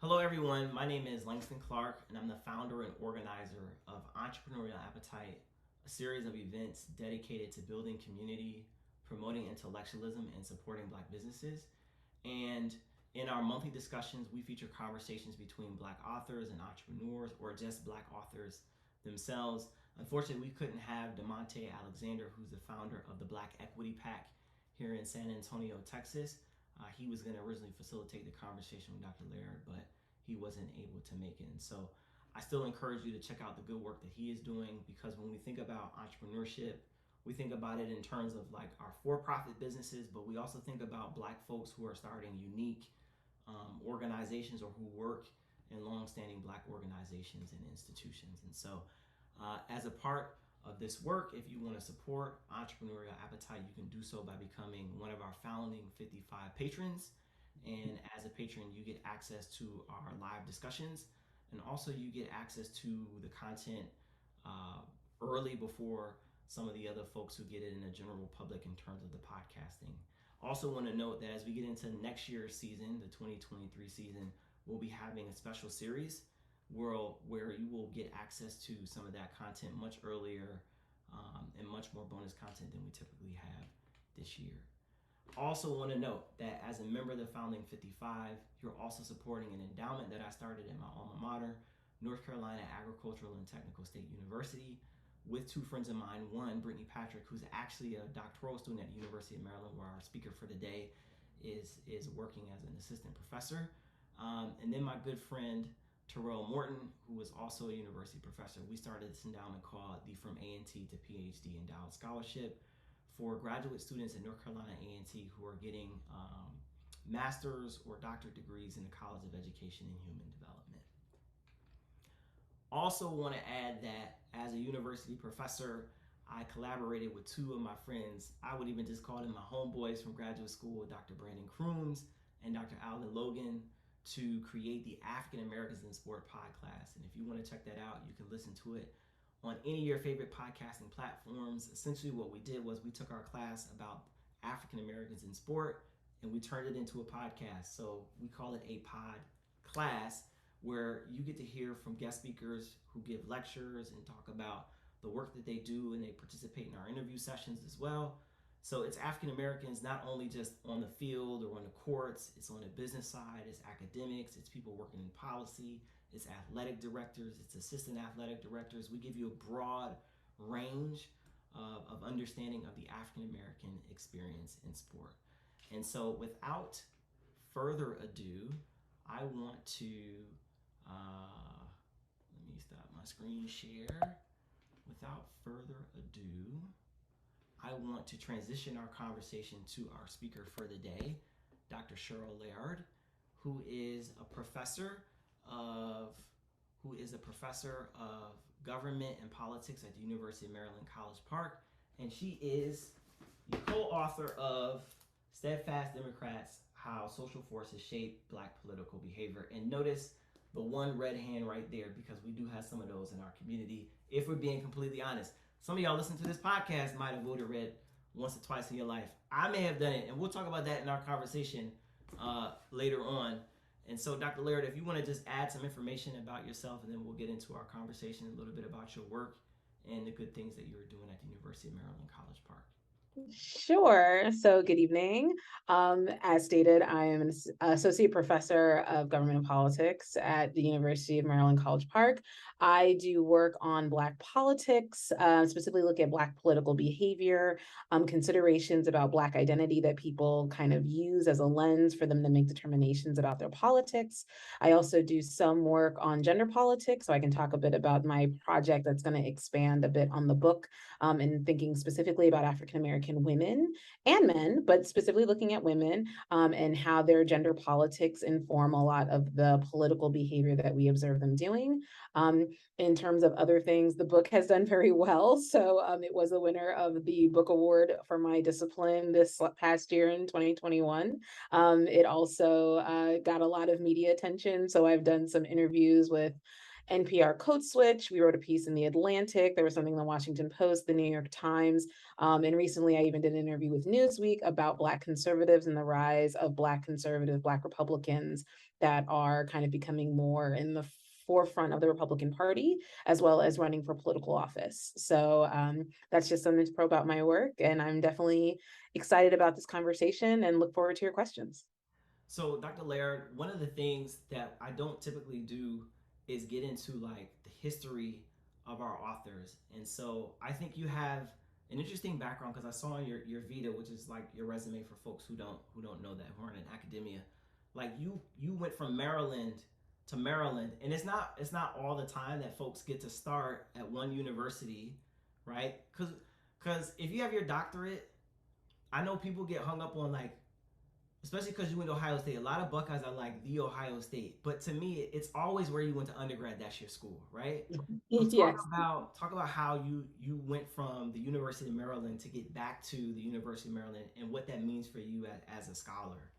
Hello, everyone. My name is Langston Clark, and I'm the founder and organizer of Entrepreneurial Appetite, a series of events dedicated to building community, promoting intellectualism, and supporting Black businesses. And in our monthly discussions, we feature conversations between Black authors and entrepreneurs, or just Black authors themselves. Unfortunately, we couldn't have DeMonte Alexander, who's the founder of the Black Equity PAC here in San Antonio, Texas. He was going to originally facilitate the conversation with Dr. Laird, but he wasn't able to make it. And so I still encourage you to check out the good work that he is doing, because when we think about entrepreneurship, we think about it in terms of like our for-profit businesses, but we also think about Black folks who are starting unique organizations or who work in long-standing Black organizations and institutions. And so as a part of this work, if you want to support Entrepreneurial Appetite, you can do so by becoming one of our founding 55 patrons. And as a patron, you get access to our live discussions, and also you get access to the content early before some of the other folks who get it in the general public in terms of the podcasting. Also, want to note that as we get into next year's season, the 2023 season, we'll be having a special series where you will get access to some of that content much earlier, and much more bonus content than we typically have this year. Also want to note that as a member of the Founding 55, you're also supporting an endowment that I started at my alma mater, North Carolina Agricultural and Technical State University, with two friends of mine. One, Brittany Patrick, who's actually a doctoral student at the University of Maryland, where our speaker for today is working as an assistant professor. And then my good friend, Chryl Morton, who is also a university professor. We started this endowment called the From A&T to PhD Endowed Scholarship for graduate students at North Carolina A&T who are getting master's or doctorate degrees in the College of Education and Human Development. Also want to add that as a university professor, I collaborated with two of my friends. I would even just call them my homeboys from graduate school, Dr. Brandon Crooms and Dr. Alden Logan, to create the African Americans in Sport podcast. And if you want to check that out, you can listen to it on any of your favorite podcasting platforms. Essentially, what we did was we took our class about African Americans in sport and we turned it into a podcast. So we call it a pod class, where you get to hear from guest speakers who give lectures and talk about the work that they do, and they participate in our interview sessions as well. So it's African Americans not only just on the field or on the courts, it's on the business side, it's academics, it's people working in policy, it's athletic directors, it's assistant athletic directors. We give you a broad range of understanding of the African American experience in sport. And so without further ado, I want to, let me stop my screen share. Without further ado, I want to transition our conversation to our speaker for the day, Dr. Chryl Laird, who is a professor of government and politics at the University of Maryland, College Park, and she is the co-author of Steadfast Democrats: How Social Forces Shape Black Political Behavior. And notice the one red hand right there, because we do have some of those in our community, if we're being completely honest. Some of y'all listening to this podcast might have voted red once or twice in your life. I may have done it, and we'll talk about that in our conversation later on. And so, Dr. Laird, if you want to just add some information about yourself, and then we'll get into our conversation a little bit about your work and the good things that you were doing at the University of Maryland, College Park. Sure. So, good evening. As stated, I am an associate professor of government and politics at the University of Maryland, College Park. I do work on Black politics, specifically look at Black political behavior, considerations about Black identity that people kind of use as a lens for them to make determinations about their politics. I also do some work on gender politics, so I can talk a bit about my project that's going to expand a bit on the book, and thinking specifically about African American women and men, but specifically looking at women, and how their gender politics inform a lot of the political behavior that we observe them doing. In terms of other things, the book has done very well. So it was a winner of the book award for my discipline this past year in 2021. It also got a lot of media attention. So I've done some interviews with NPR Code Switch. We wrote a piece in The Atlantic. There was something in the Washington Post, the New York Times. And recently, I even did an interview with Newsweek about Black conservatives and the rise of Black conservatives, Black Republicans that are kind of becoming more in the forefront of the Republican Party, as well as running for political office. So that's just something to pro about my work. And I'm definitely excited about this conversation and look forward to your questions. So, Dr. Laird, one of the things that I don't typically do is get into like the history of our authors. And so I think you have an interesting background because I saw on your Vita, which is like your resume for folks who don't know that, who aren't in academia. Like you went from Maryland to Maryland, and it's not all the time that folks get to start at one university, right? Because if you have your doctorate, I know people get hung up on like, especially because you went to Ohio State. A lot of Buckeyes are like the Ohio State, but to me, it's always where you went to undergrad. That's your school, right? So talk Yes. about talk about how you went from the University of Maryland to get back to the University of Maryland and what that means for you as a scholar.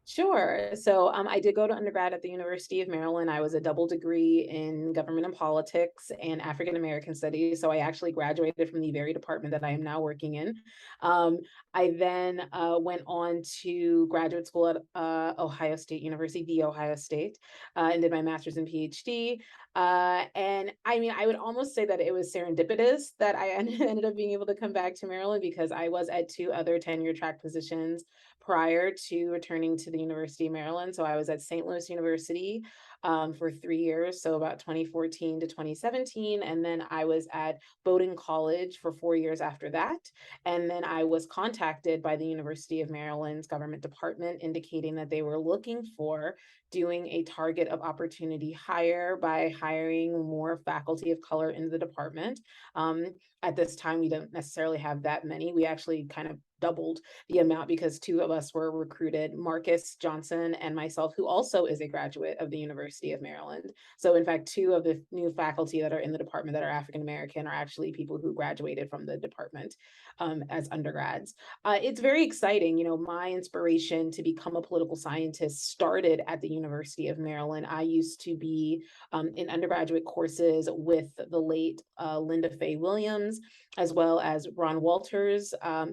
Sure. So I did go to undergrad at the University of Maryland. I was a double degree in government and politics and African American studies. So I actually graduated from the very department that I am now working in. Um, I then went on to graduate school at Ohio State University, the Ohio State, and did my master's and PhD. And I mean, I would almost say that it was serendipitous that I ended up being able to come back to Maryland because I was at two other tenure track positions prior to returning to the University of Maryland. So I was at St. Louis University for 3 years, so about 2014 to 2017. And then I was at Bowdoin College for 4 years after that. And then I was contacted by the University of Maryland's government department indicating that they were looking for doing a target of opportunity hire by hiring more faculty of color into the department. At this time, we don't necessarily have that many. We actually kind of doubled the amount because two of us were recruited, Marcus Johnson and myself, who also is a graduate of the University of Maryland. So, in fact, two of the new faculty that are in the department that are African American are actually people who graduated from the department as undergrads. It's very exciting. You know, my inspiration to become a political scientist started at the University of Maryland. I used to be in undergraduate courses with the late Linda Faye Williams, as well as Ron Walters,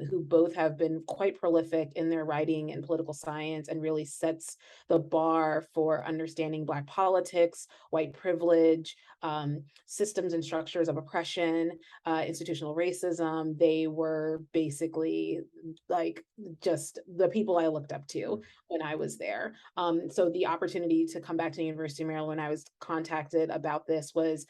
who both have been quite prolific in their writing in political science and really sets the bar for understanding Black politics, white privilege, systems and structures of oppression, institutional racism. They were basically like just the people I looked up to when I was there. So the opportunity to come back to the University of Maryland when I was contacted about this was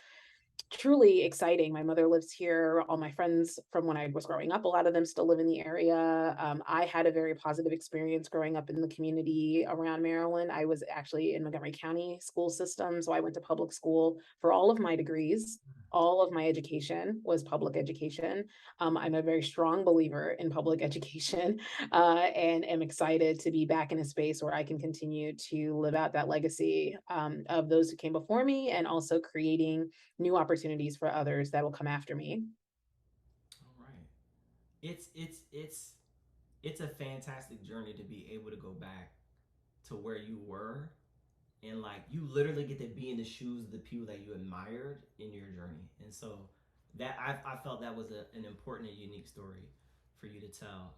truly exciting. My mother lives here. All my friends from when I was growing up, a lot of them still live in the area. I had a very positive experience growing up in the community around Maryland. I was actually in Montgomery County school system, so I went to public school for all of my degrees. All of my education was public education. I'm a very strong believer in public education and am excited to be back in a space where I can continue to live out that legacy of those who came before me and also creating new opportunities for others that will come after me. All right. It's a fantastic journey to be able to go back to where you were and like you literally get to be in the shoes of the people that you admired in your journey. And so that I felt that was an important and unique story for you to tell.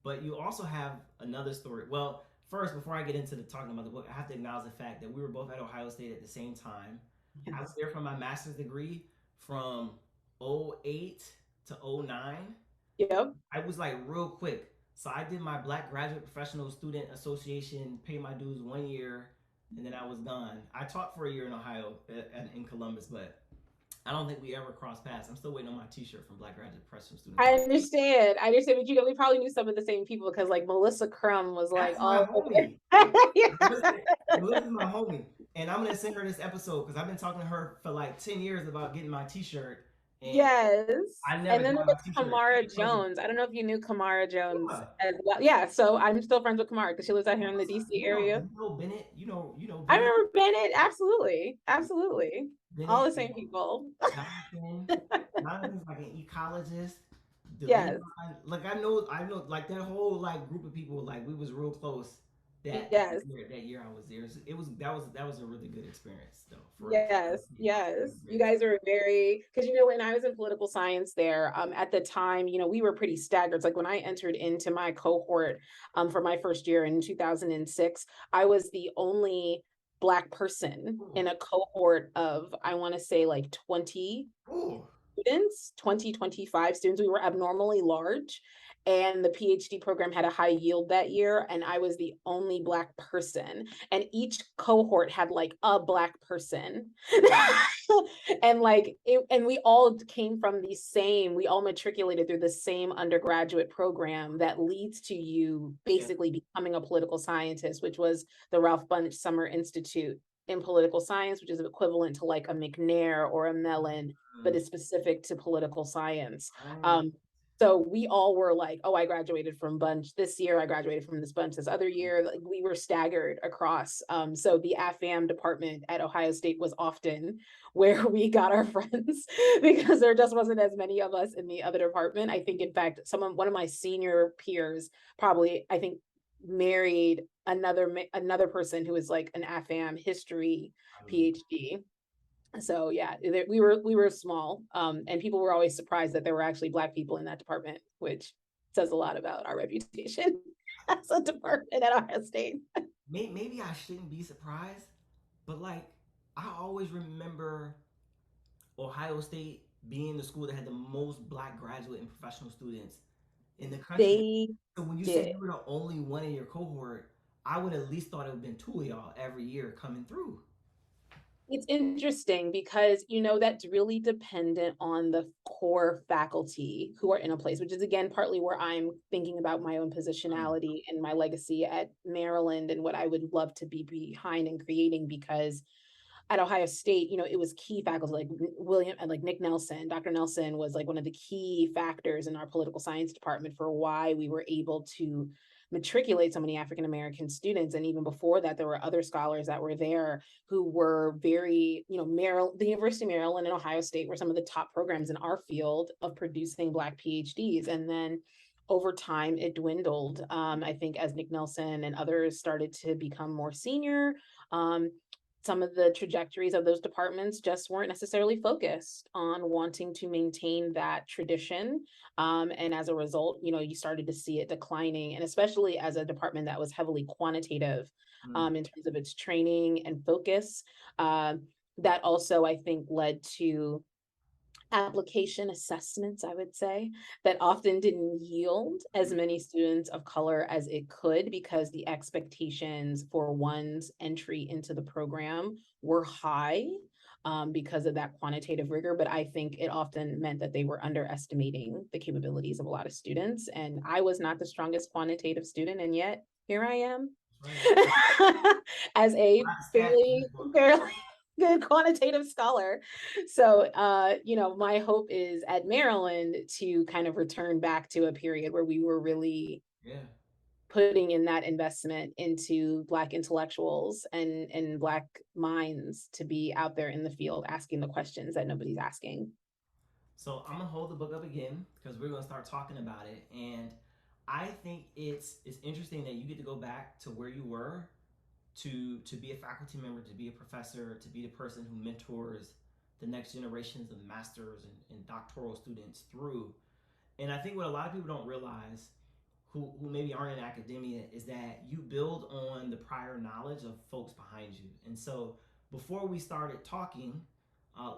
But you also have another story. Well, first, before I get into the talking about the book, I have to acknowledge the fact that we were both at Ohio State at the same time. I was Yes. there for my master's degree from '08 to '09. Yep. I was like real quick. So I did my Black Graduate Professional Student Association, paid my dues 1 year, and then I was gone. I taught for a year in Ohio, in Columbus, but I don't think we ever crossed paths. I'm still waiting on my T-shirt from Black Graduate Professional Student I Association. understand. I understand, but you know, we probably knew some of the same people because like Melissa Crum was like That's my all over. homie. Melissa's my homie, and I'm gonna send her this episode because I've been talking to her for like 10 years about getting my T-shirt, and Yes. I never And got then there my was T-shirt. Kamara She tells me, Jones. I don't know if you knew Kamara Jones yeah, as well. Yeah, so I'm still friends with Kamara because she lives out here in the Melissa, DC area. you know Bennett, you know I Bennett, remember Bennett. Absolutely. Absolutely. All Bennett, the same people. Jonathan. Jonathan's like an ecologist. Yes. Devon, like I know, like that whole like group of people, like we was real close. Yes. that year I was there. That was a really good experience though. For Yes, it was yes. a great You guys experience. are very, because when I was in political science there, at the time, we were pretty staggered. It's like when I entered into my cohort for my first year in 2006, I was the only Black person Ooh, in a cohort of, I want to say like 20 ooh, students, 20, 25 students. We were abnormally large. And the PhD program had a high yield that year. And I was the only Black person. And each cohort had like a Black person. And we all came from we all matriculated through the same undergraduate program that leads to you yeah. basically becoming a political scientist, which was the Ralph Bunche Summer Institute in political science, which is equivalent to like a McNair or a Mellon, but Mm, is specific to political science. right. Um, so we all were like, oh, I graduated from Bunch this year. I graduated from this Bunch this other year. Like we were staggered across. So the AFAM department at Ohio State was often where we got our friends because there just wasn't as many of us in the other department. I think, in fact, one of my senior peers probably, I think, married another person who was like an AFAM history Um, PhD. So yeah, we were small, and people were always surprised that there were actually Black people in that department, which says a lot about our reputation as a department at Ohio State. maybe I shouldn't be surprised, but like I always remember Ohio State being the school that had the most Black graduate and professional students in the country. They So when you said did. you were the only one in your cohort, I would at least thought it would have been two of y'all every year coming through. It's interesting because that's really dependent on the core faculty who are in a place, which is again partly where I'm thinking about my own Mm, positionality and my legacy at Maryland and what I would love to be behind and creating, because at Ohio State, it was key faculty like William and like Nick Nelson. Dr. Nelson was like one of the key factors in our political science department for why we were able to matriculate so many African American students. And even before that, there were other scholars that were there who were very, Maryland, the University of Maryland and Ohio State were some of the top programs in our field of producing Black PhDs. And then over time, it dwindled. I think as Nick Nelson and others started to become more senior, um, some of the trajectories of those departments just weren't necessarily focused on wanting to maintain that tradition. And as a result, you started to see it declining, and especially as a department that was heavily quantitative mm, in terms of its training and focus. That also, I think, led to application assessments, I would say, that often didn't yield as mm. many students of color as it could because the expectations for one's entry into the program were high because of that quantitative rigor. But I think it often meant that they were underestimating the capabilities of a lot of students. And I was not the strongest quantitative student, and yet here I am Right. as A a lot of stats in fairly this book. fairly good quantitative scholar. So my hope is at Maryland to kind of return back to a period where we were really Yeah. putting in that investment into Black intellectuals and Black minds to be out there in the field asking the questions that nobody's asking. So I'm gonna hold the book up again because we're gonna start talking about it, and I think it's interesting that you get to go back to where you were to be a faculty member, to be a professor, to be the person who mentors the next generations of masters and doctoral students through. And I think what a lot of people don't realize who maybe aren't in academia is that you build on the prior knowledge of folks behind you. And so before we started talking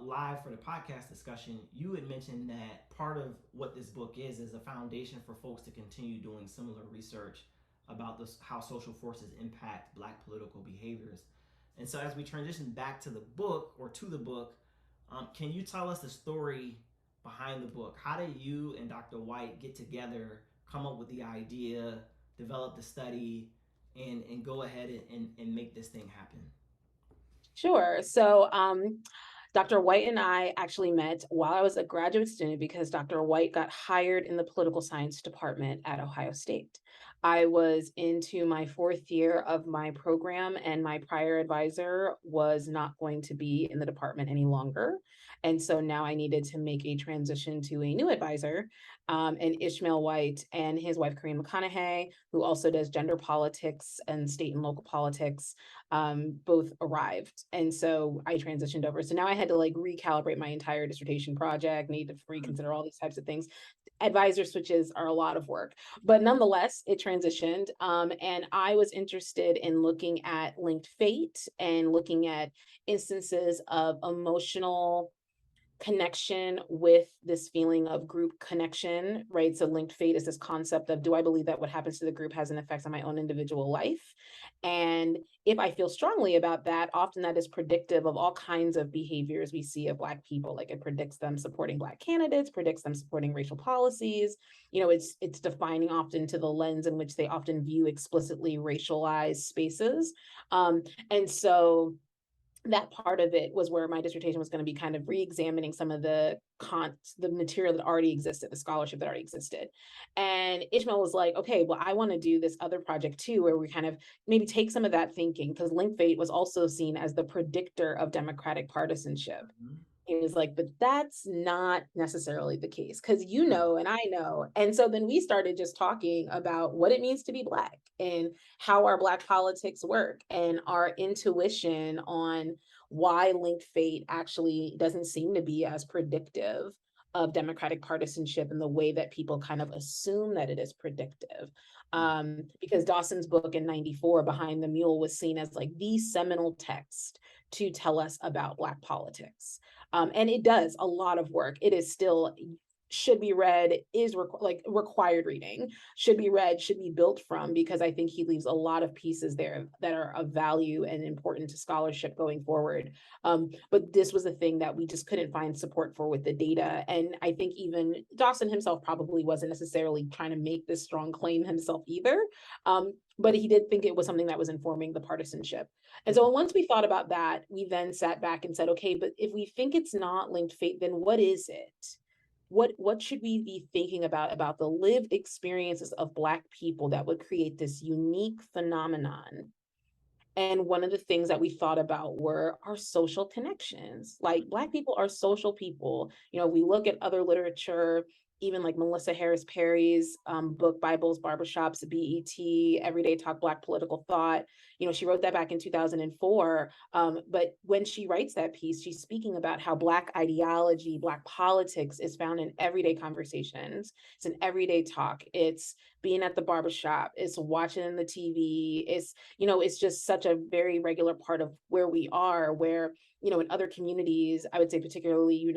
live for the podcast discussion, you had mentioned that part of what this book is a foundation for folks to continue doing similar research about this, how social forces impact Black political behaviors. And so as we transition back to the book or to the book, can you tell us the story behind the book? How did you and Dr. White get together, come up with the idea, develop the study, and go ahead and make this thing happen? Sure. So Dr. White and I actually met while I was a graduate student because Dr. White got hired in the political science department at Ohio State. I was into my fourth year of my program, and my prior advisor was not going to be in the department any longer. And so now I needed to make a transition to a new advisor, and Ishmael White and his wife, Corinne McConaughey, who also does gender politics and state and local politics, both arrived. And so I transitioned over. So now I had to like recalibrate my entire dissertation project, need to reconsider all these types of things. Advisor switches are a lot of work, but nonetheless, it transitioned. And I was interested in looking at linked fate and looking at instances of emotional connection with this feeling of group connection, right? So linked fate is this concept of, do I believe that what happens to the group has an effect on my own individual life? And if I feel strongly about that, often that is predictive of all kinds of behaviors we see of Black people. Like it predicts them supporting Black candidates, predicts them supporting racial policies. It's defining often to the lens in which they often view explicitly racialized spaces. And so that part of it was where my dissertation was going to be kind of re-examining some of the material that already existed, the scholarship that already existed. And Ishmael was like, okay, well, I want to do this other project too, where we kind of maybe take some of that thinking, because link fate was also seen as the predictor of democratic partisanship. Mhm. He was like, but that's not necessarily the case, because you Hmm. know, and I know. And so then we started just talking about what it means to be Black and how our Black politics work and our intuition on why linked fate actually doesn't seem to be as predictive of democratic partisanship in the way that people kind of assume that it is predictive. Because Dawson's book in 94, Behind the Mule, was seen as like the seminal text to tell us about Black politics. And it does a lot of work. It is still should be read, is like required reading, should be read, should be built from, because I think he leaves a lot of pieces there that are of value and important to scholarship going forward. But this was a thing that we just couldn't find support for with the data. And I think even Dawson himself probably wasn't necessarily trying to make this strong claim himself either. But he did think it was something that was informing the partisanship. And so once we thought about that, we then sat back and said, okay, but if we think it's not linked fate, then what is it? What should we be thinking about the lived experiences of Black people that would create this unique phenomenon? And one of the things that we thought about were our social connections. Like Black people are social people. We look at other literature, even like Melissa Harris Perry's book, Bibles, Barbershops, BET, Everyday Talk, Black Political Thought. She wrote that back in 2004. But when she writes that piece, she's speaking about how Black ideology, Black politics is found in everyday conversations. It's an everyday talk. It's being at the barbershop, it's watching the TV, it's just such a very regular part of where we are, where, in other communities, I would say particularly,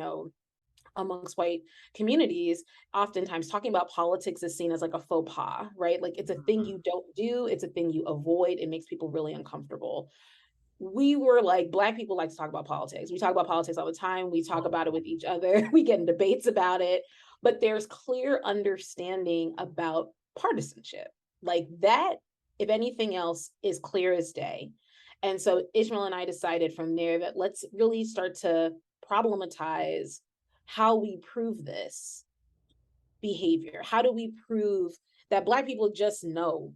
amongst white communities, oftentimes talking about politics is seen as like a faux pas, right? Like it's a thing you don't do, it's a thing you avoid, it makes people really uncomfortable. We were like, Black people like to talk about politics. We talk about politics all the time. We talk about it with each other. We get in debates about it, but there's clear understanding about partisanship. Like that, if anything else, is clear as day. And so Ishmael and I decided from there that let's really start to problematize how we prove this behavior. How do we prove that Black people just know?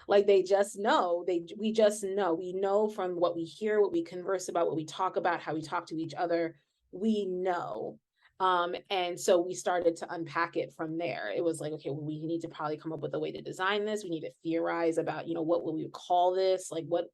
Like they just know, we just know. We know from what we hear, what we converse about, what we talk about, how we talk to each other. We know. And so we started to unpack it from there. It was like, okay, well, we need to probably come up with a way to design this. We need to theorize about, what will we call this? Like what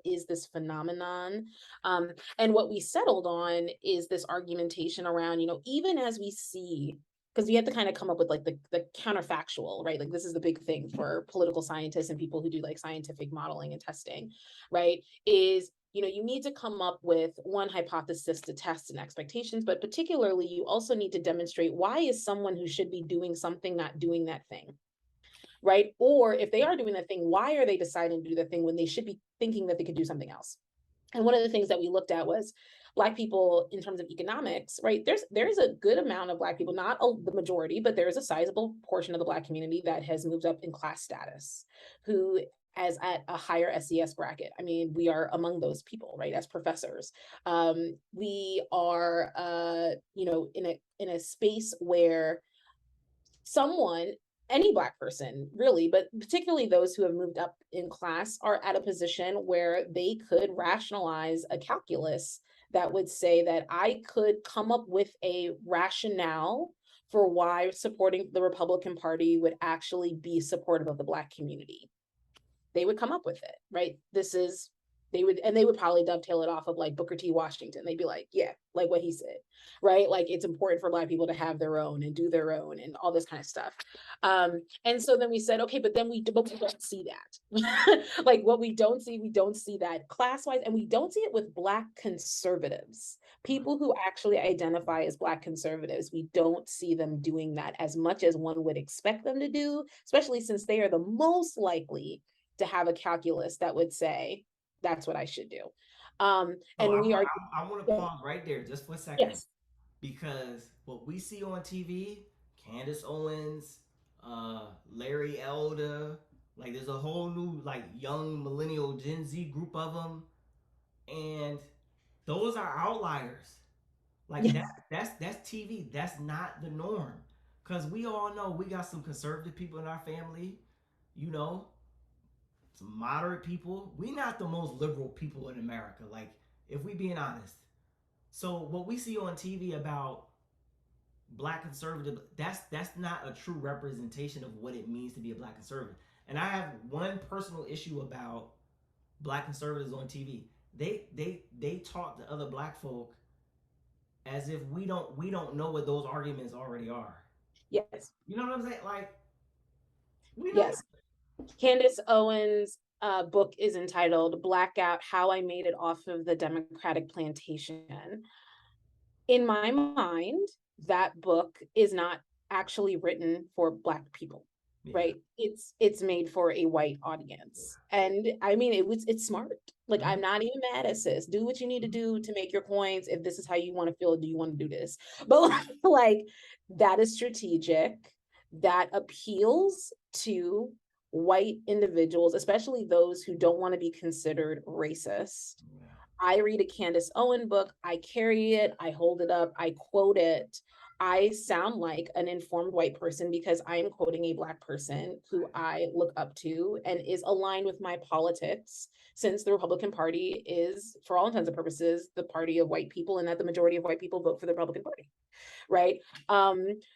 is this phenomenon? And what we settled on is this argumentation around, even as we see, because we have to kind of come up with like the counterfactual, right? Like this is the big thing for political scientists and people who do like scientific modeling and testing, right? Is you need to come up with one hypothesis to test and expectations, but particularly you also need to demonstrate why is someone who should be doing something not doing that thing, right? Or if they are doing that thing, why are they deciding to do that thing when they should be thinking that they could do something else? And one of the things that we looked at was Black people in terms of economics, right? There's a good amount of Black people, not the majority, but there is a sizable portion of the Black community that has moved up in class status, who as at a higher SES bracket. I mean, we are among those people, right? As professors, we are, in a space where someone any Black person really, but particularly those who have moved up in class are at a position where they could rationalize a calculus that would say that I could come up with a rationale for why supporting the Republican Party would actually be supportive of the Black community. They would come up with it, right? They would probably dovetail it off of like Booker T. Washington. They'd be like, yeah, like what he said, right? Like it's important for Black people to have their own and do their own and all this kind of stuff. And so then we said, okay, but we don't see that. Like what we don't see that class wise, and we don't see it with Black conservatives. People who actually identify as Black conservatives, we don't see them doing that as much as one would expect them to do, especially since they are the most likely to have a calculus that would say that's what I should do. So And we are, I want to pause right there just for a second, yes, because what we see on TV, Candace Owens, Larry Elder, like there's a whole new like young millennial Gen Z group of them, and those are outliers. Like yes, that's TV. That's not the norm. Cause we all know we got some conservative people in our family, you know, some moderate people. We not the most liberal people in America. Like if we being honest. So what we see on TV about Black conservative, that's not a true representation of what it means to be a Black conservative. And I have one personal issue about Black conservatives on TV. They talk to other Black folk as if we don't know what those arguments already are. yes, You know what I'm saying? Like we know. yes. Candace Owens' book is entitled Blackout: How I Made It Off of the Democratic Plantation. In my mind, that book is not actually written for Black people, Yeah. right? It's made for a white audience. And I mean it's smart. Like Mm-hmm. I'm not even mad at sis. Do what you need to do to make your coins. If this is how you want to feel, do you want to do this? But like that is strategic. That appeals to white individuals, especially those who don't want to be considered racist. Yeah. I read a Candace Owen book, I carry it, I hold it up, I quote it. I sound like an informed white person because I am quoting a Black person who I look up to and is aligned with my politics, since the Republican Party is, for all intents and purposes, the party of white people, and that the majority of white people vote for the Republican Party, right?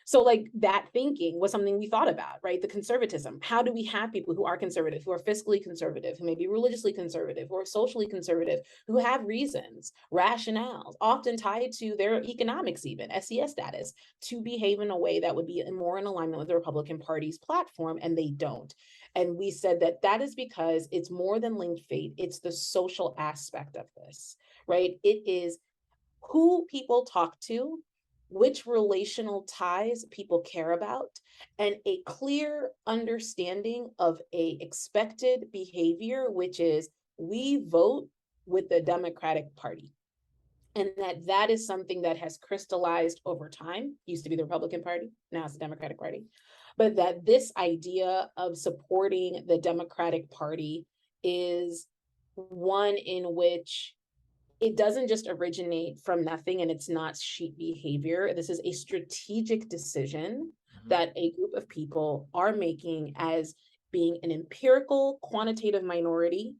So like that thinking was something we thought about, right? The conservatism. How do we have people who are conservative, who are fiscally conservative, who may be religiously conservative, who are socially conservative, who have reasons, rationales, often tied to their economics, even SES status, to behave in a way that would be more in alignment with the Republican Party's platform, and they don't. And we said that that is because it's more than linked fate, it's the social aspect of this, right? It is who people talk to, which relational ties people care about, and a clear understanding of a expected behavior, which is we vote with the Democratic Party. And that is something that has crystallized over time. Used to be the Republican Party, now it's the Democratic Party. But that this idea of supporting the Democratic Party is one in which it doesn't just originate from nothing, and it's not sheep behavior. This is a strategic decision Mm-hmm. that a group of people are making as being an empirical quantitative minority,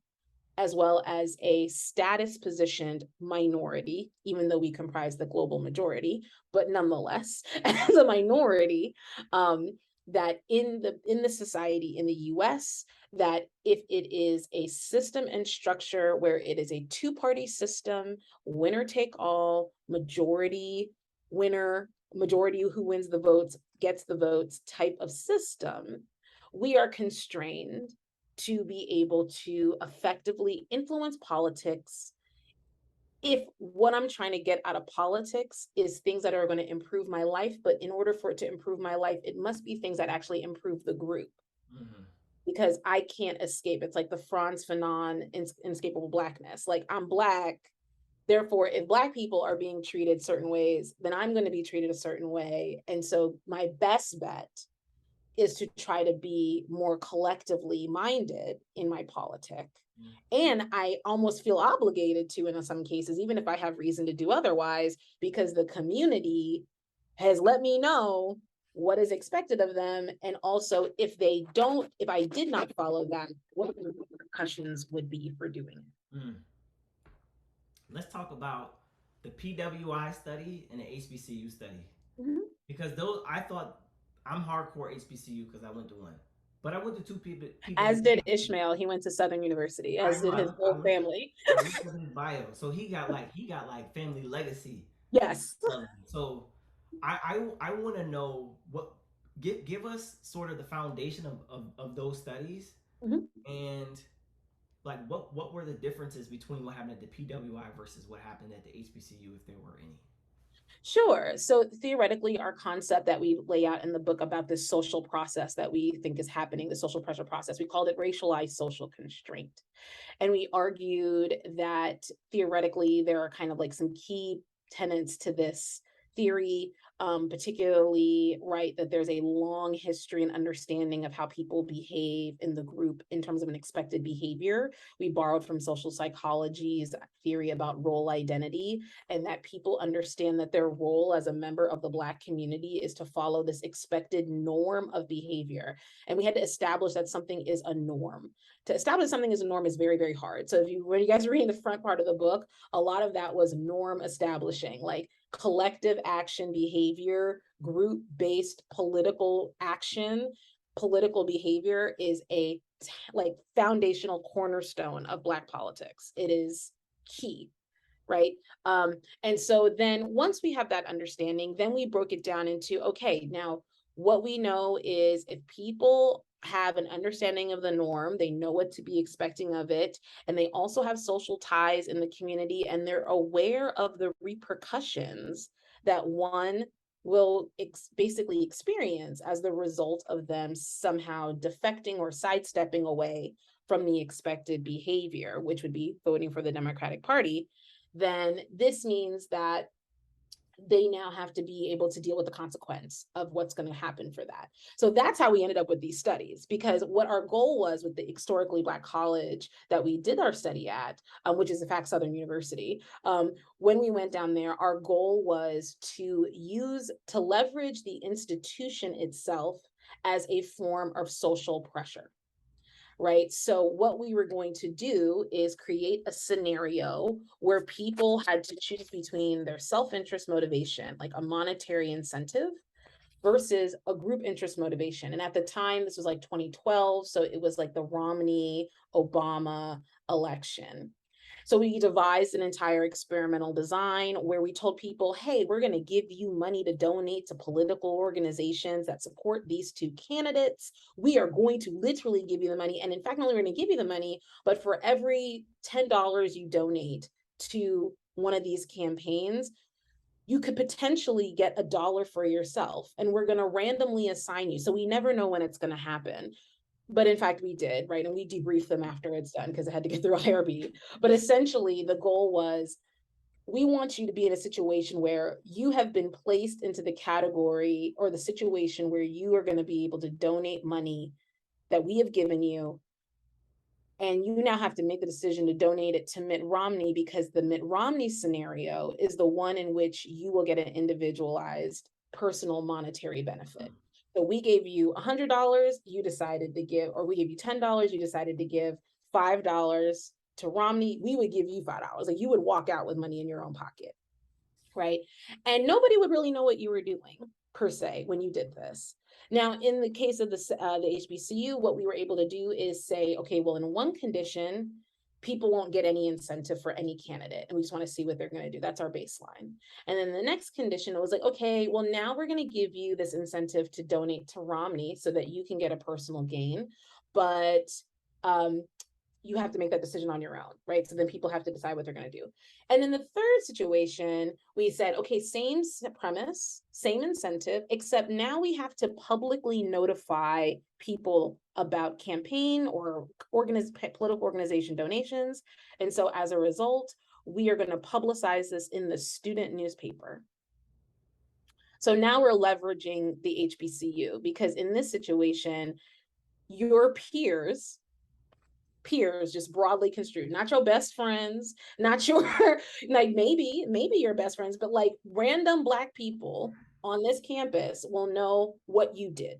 as well as a status positioned minority, even though we comprise the global majority, but nonetheless, as a minority, that in the society in the US, that if it is a system and structure where it is a two-party system, winner take all, majority winner, majority who wins the votes gets the votes type of system, we are constrained to be able to effectively influence politics if what I'm trying to get out of politics is things that are going to improve my life. But in order for it to improve my life, it must be things that actually improve the group, Mm-hmm. because I can't escape. It's like the Franz Fanon inescapable blackness. Like I'm Black. Therefore, if Black people are being treated certain ways, then I'm going to be treated a certain way. And so my best bet is to try to be more collectively minded in my politic. And I almost feel obligated to, in some cases, even if I have reason to do otherwise, because the community has let me know what is expected of them, and also if I did not follow that, what the repercussions would be for doing it. Mm. Let's talk about the PWI study and the HBCU study. Mhm. Because those, I thought, I'm hardcore HBCU because I went to one. But I went to two As did PWI. Ishmael. He went to Southern University, I as know. did his whole family. I looked at his bio. So he got like family legacy. Yes. So I want to know what give us sort of the foundation of those studies, Mhm. and like what were the differences between what happened at the PWI versus what happened at the HBCU, if there were any. Sure. So theoretically, our concept that we lay out in the book about this social process that we think is happening, the social pressure process, we called it racialized social constraint. And we argued that theoretically, there are kind of like some key tenets to this theory, particularly, right, that there's a long history and understanding of how people behave in the group in terms of an expected behavior. We borrowed from social psychology's theory about role identity, and that people understand that their role as a member of the Black community is to follow this expected norm of behavior. And we had to establish that something is a norm. To establish something as a norm is very, very hard. So when you guys are reading the front part of the book, a lot of that was norm establishing, like collective action behavior, group-based political action. Political behavior is a like foundational cornerstone of Black politics. It is key, right? And so then once we have that understanding, then we broke it down into, okay, now what we know is if people have an understanding of the norm, they know what to be expecting of it, and they also have social ties in the community, and they're aware of the repercussions that one will basically experience as the result of them somehow defecting or sidestepping away from the expected behavior, which would be voting for the Democratic Party, then this means that they now have to be able to deal with the consequence of what's going to happen for that. So that's how we ended up with these studies, because what our goal was with the historically Black college that we did our study at, which is in fact Southern University, when we went down there, our goal was to leverage the institution itself as a form of social pressure. Right. So, what we were going to do is create a scenario where people had to choose between their self interest motivation, like a monetary incentive, versus a group interest motivation. And at the time, this was like 2012. So, it was like the Romney Obama election. So we devised an entire experimental design where we told people, hey, we're going to give you money to donate to political organizations that support these two candidates. We are going to literally give you the money. And in fact, not only are we going to give you the money, but for every $10 you donate to one of these campaigns, you could potentially get $1 for yourself. And we're going to randomly assign you. So we never know when it's going to happen. But in fact, we did, right? And we debriefed them after it's done because it had to get through IRB. But essentially, the goal was we want you to be in a situation where you have been placed into the category or the situation where you are going to be able to donate money that we have given you. And you now have to make the decision to donate it to Mitt Romney, because the Mitt Romney scenario is the one in which you will get an individualized personal monetary benefit. So we gave you $100, you decided to give, or we gave you $10, you decided to give $5 to Romney, we would give you $5. Like you would walk out with money in your own pocket, right? And nobody would really know what you were doing per se when you did this. Now, in the case of the HBCU, what we were able to do is say, okay, well, in one condition, people won't get any incentive for any candidate, and we just want to see what they're going to do. That's our baseline. And then the next condition, it was like, okay, well, now we're going to give you this incentive to donate to Romney so that you can get a personal gain, but you have to make that decision on your own, right? So then people have to decide what they're going to do. And in the third situation, we said, okay, same premise, same incentive, except now we have to publicly notify people about campaign or political organization donations. And so as a result, we are going to publicize this in the student newspaper. So now we're leveraging the HBCU, because in this situation, your peers, just broadly construed, not your best friends, not your like maybe your best friends, but like random Black people on this campus will know what you did.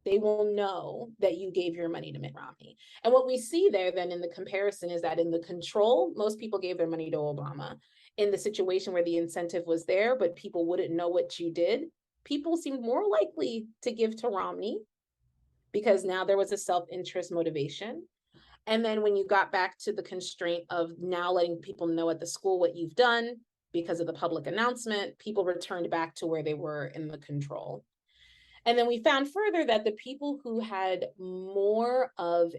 They will know that you gave your money to Mitt Romney. And what we see there then in the comparison is that in the control, most people gave their money to Obama. In the situation where the incentive was there, but people wouldn't know what you did, people seemed more likely to give to Romney because now there was a self-interest motivation. And then when you got back to the constraint of now letting people know at the school what you've done because of the public announcement, people returned back to where they were in the control. And then we found further that the people who had more of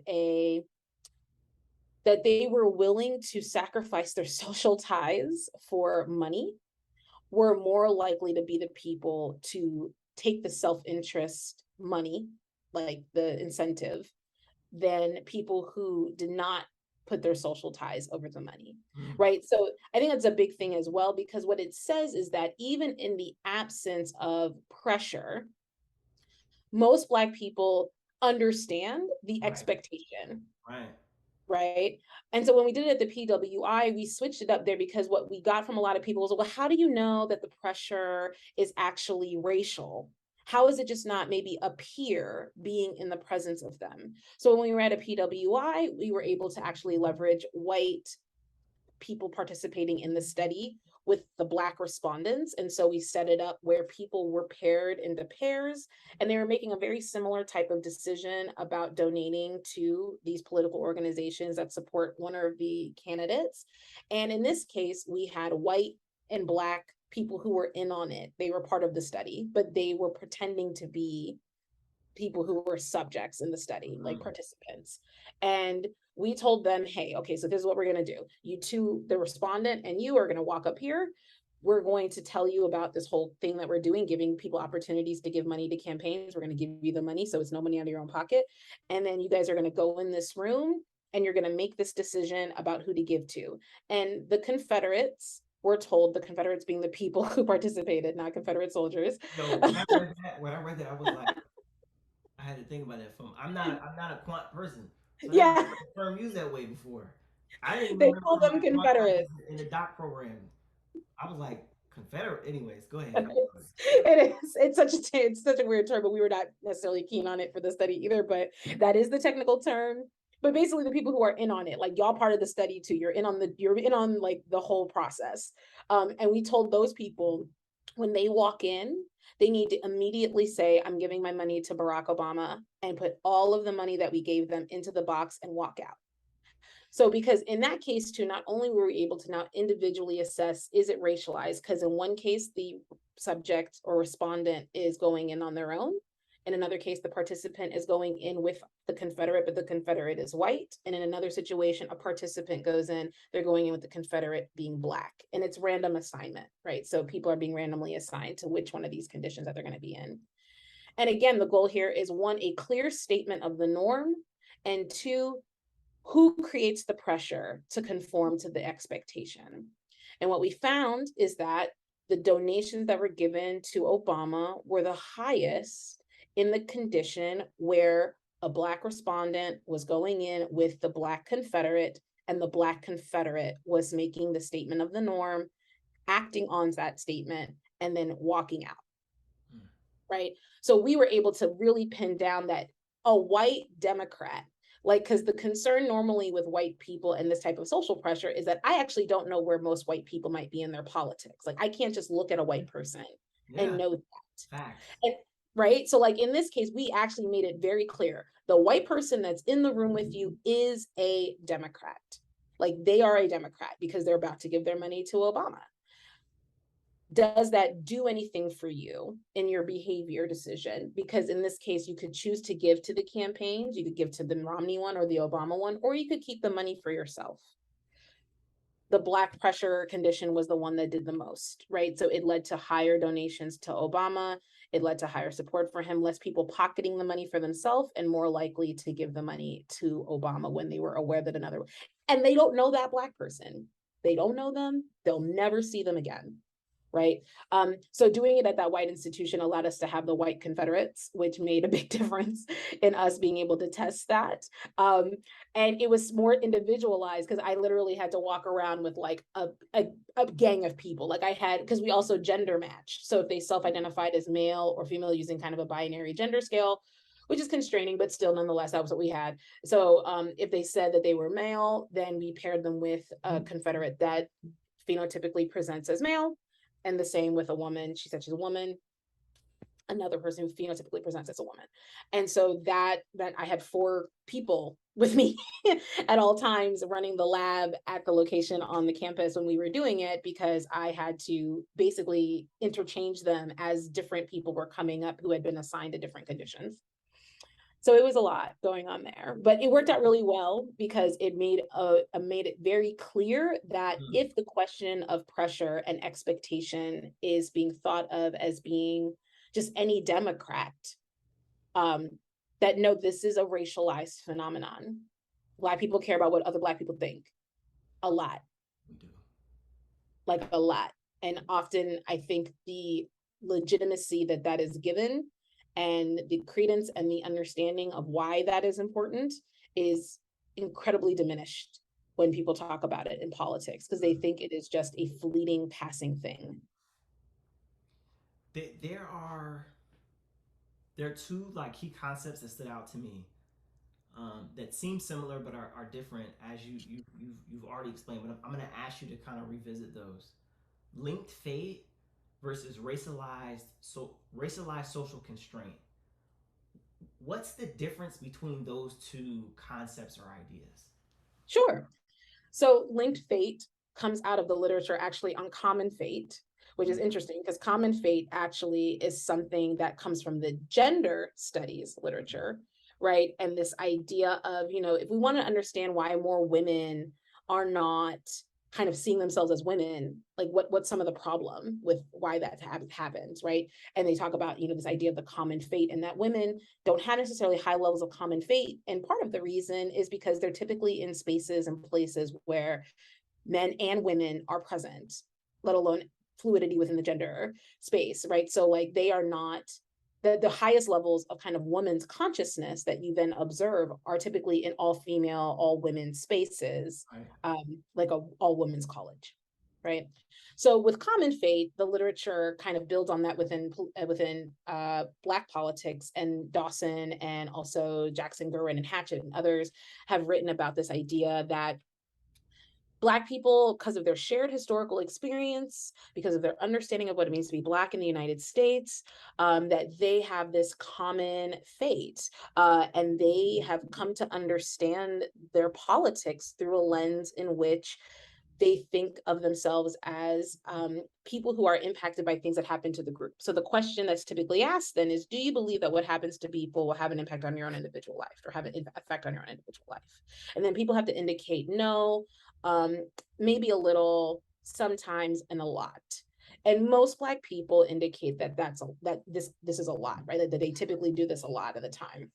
that they were willing to sacrifice their social ties for money were more likely to be the people to take the self-interest money, like the incentive, than people who did not put their social ties over the money, right? So I think that's a big thing as well, because what it says is that even in the absence of pressure, most Black people understand the Right. expectation, Right. right? And so when we did it at the PWI, we switched it up there because what we got from a lot of people was, well, how do you know that the pressure is actually racial? How is it just not maybe a peer being in the presence of them? So when we were at a PWI, we were able to actually leverage white people participating in the study with the Black respondents. And so we set it up where people were paired into pairs, and they were making a very similar type of decision about donating to these political organizations that support one of the candidates. And in this case, we had white and Black people who were in on it. They were part of the study, but they were pretending to be people who were subjects in the study, like participants. And we told them, hey, okay, so this is what we're going to do. You two, the respondent, and you are going to walk up here. We're going to tell you about this whole thing that we're doing, giving people opportunities to give money to campaigns. We're going to give you the money, so it's no money out of your own pocket. And then you guys are going to go in this room and you're going to make this decision about who to give to. And the Confederates were told, the Confederates being the people who participated, not Confederate soldiers. Yo, when I read that, I was like, I had to think about that. I'm not a quant person, so I never Yeah, heard the term used that way before. I didn't even they remember call them my quant classes Confederates. in the doc program. I was like, Confederate. Anyways, go ahead. I'm sorry. It's such a weird term, but we were not necessarily keen on it for the study either. But that is the technical term. But basically, the people who are in on it, like y'all, part of the study too. You're in on like the whole process. And we told those people when they walk in, they need to immediately say, "I'm giving my money to Barack Obama," and put all of the money that we gave them into the box and walk out. So, because in that case, too, not only were we able to now individually assess, is it racialized? Because in one case, the subject or respondent is going in on their own. In another case, the participant is going in with the Confederate, but the Confederate is white. And in another situation, a participant goes in, they're going in with the Confederate being Black. And it's random assignment, right? So people are being randomly assigned to which one of these conditions that they're going to be in. And again, the goal here is one, a clear statement of the norm, and two, who creates the pressure to conform to the expectation? And what we found is that the donations that were given to Obama were the highest in the condition where a Black respondent was going in with the Black Confederate, and the Black Confederate was making the statement of the norm, acting on that statement, and then walking out. Right. So we were able to really pin down that a white Democrat, like, because the concern normally with white people and this type of social pressure is that I actually don't know where most white people might be in their politics. Like, I can't just look at a white person and Yeah, know that. facts. And, right. So, like, in this case, we actually made it very clear the white person that's in the room with you is a Democrat. Like, they are a Democrat because they're about to give their money to Obama. Does that do anything for you in your behavior decision? Because in this case, you could choose to give to the campaigns, you could give to the Romney one or the Obama one, or you could keep the money for yourself. The Black pressure condition was the one that did the most, right? So it led to higher donations to Obama. It led to higher support for him, less people pocketing the money for themselves, and more likely to give the money to Obama when they were aware that another, and they don't know that Black person. They don't know them. They'll never see them again. right? So doing it at that white institution allowed us to have the white Confederates, which made a big difference in us being able to test that. Um, and it was more individualized because I literally had to walk around with like a gang of people. Like I had, because we also gender matched. So if they self-identified as male or female using kind of a binary gender scale, which is constraining, but still nonetheless, that was what we had. So if they said that they were male, then we paired them with a Confederate that phenotypically presents as male, and the same with a woman. She said she's a woman, another person who phenotypically presents as a woman. And so that meant I had 4 people with me at all times running the lab at the location on the campus when we were doing it, because I had to basically interchange them as different people were coming up who had been assigned to different conditions. So it was a lot going on there, but it worked out really well because it made it very clear that Mm. if the question of pressure and expectation is being thought of as being just any Democrat, um, that no, this is a racialized phenomenon. Black people care about what other Black people think a lot, We do. like a lot. And often I think the legitimacy that that is given and the credence and the understanding of why that is important is incredibly diminished when people talk about it in politics because they think it is just a fleeting passing thing. There are two like key concepts that stood out to me, that seem similar but are different, as you've already explained. But I'm going to ask you to kind of revisit those. Linked fate versus racialized social constraint. What's the difference between those two concepts or ideas? Sure. So linked fate comes out of the literature actually on common fate, which is interesting because common fate actually is something that comes from the gender studies literature, right? And this idea of, if we want to understand why more women are not kind of seeing themselves as women, like what's some of the problem with why that happens, right? And they talk about, this idea of the common fate and that women don't have necessarily high levels of common fate. And part of the reason is because they're typically in spaces and places where men and women are present, let alone fluidity within the gender space, right? So like they are not the highest levels of kind of woman's consciousness that you then observe are typically in all female, all women spaces, Right. like a all women's college, right? So with common fate, the literature kind of builds on that within Black politics, and Dawson and also Jackson Gerwin and Hatchett and others have written about this idea that Black people, because of their shared historical experience, because of their understanding of what it means to be Black in the United States, that they have this common fate. And they have come to understand their politics through a lens in which they think of themselves as people who are impacted by things that happen to the group. So the question that's typically asked then is, do you believe that what happens to people will have an impact on your own individual life or have an effect on your own individual life? And then people have to indicate no, um, maybe a little, sometimes, and a lot. And most Black people indicate that this is a lot, right? That they typically do this a lot of the time.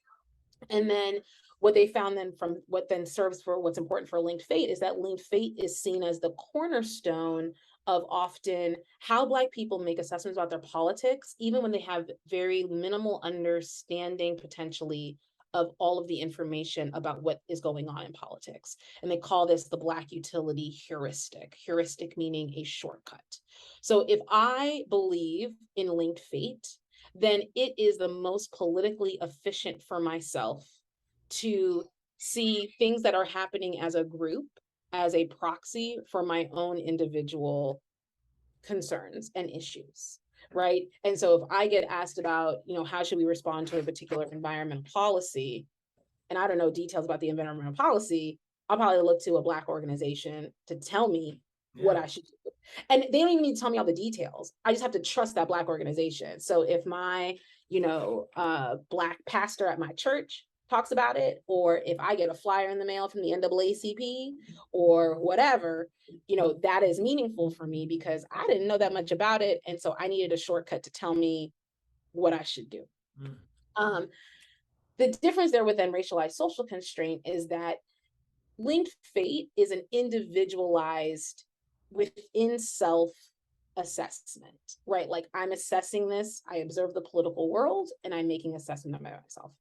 And then what they found then from what then serves for what's important for linked fate is that linked fate is seen as the cornerstone of often how Black people make assessments about their politics, even when they have very minimal understanding potentially of all of the information about what is going on in politics. And they call this the Black utility heuristic meaning a shortcut. So if I believe in linked fate, then it is the most politically efficient for myself to see things that are happening as a group as a proxy for my own individual concerns and issues, right? And so if I get asked about, how should we respond to a particular environmental policy, and I don't know details about the environmental policy, I'll probably look to a Black organization to tell me what Yeah. I should do. And they don't even need to tell me all the details. I just have to trust that Black organization. So if my, Black pastor at my church talks about it, or if I get a flyer in the mail from the NAACP or whatever, that is meaningful for me because I didn't know that much about it. And so I needed a shortcut to tell me what I should do. Mm. Um, the difference there within racialized social constraint is that linked fate is an individualized within self assessment, right? Like I'm assessing this, I observe the political world, and I'm making assessment of myself.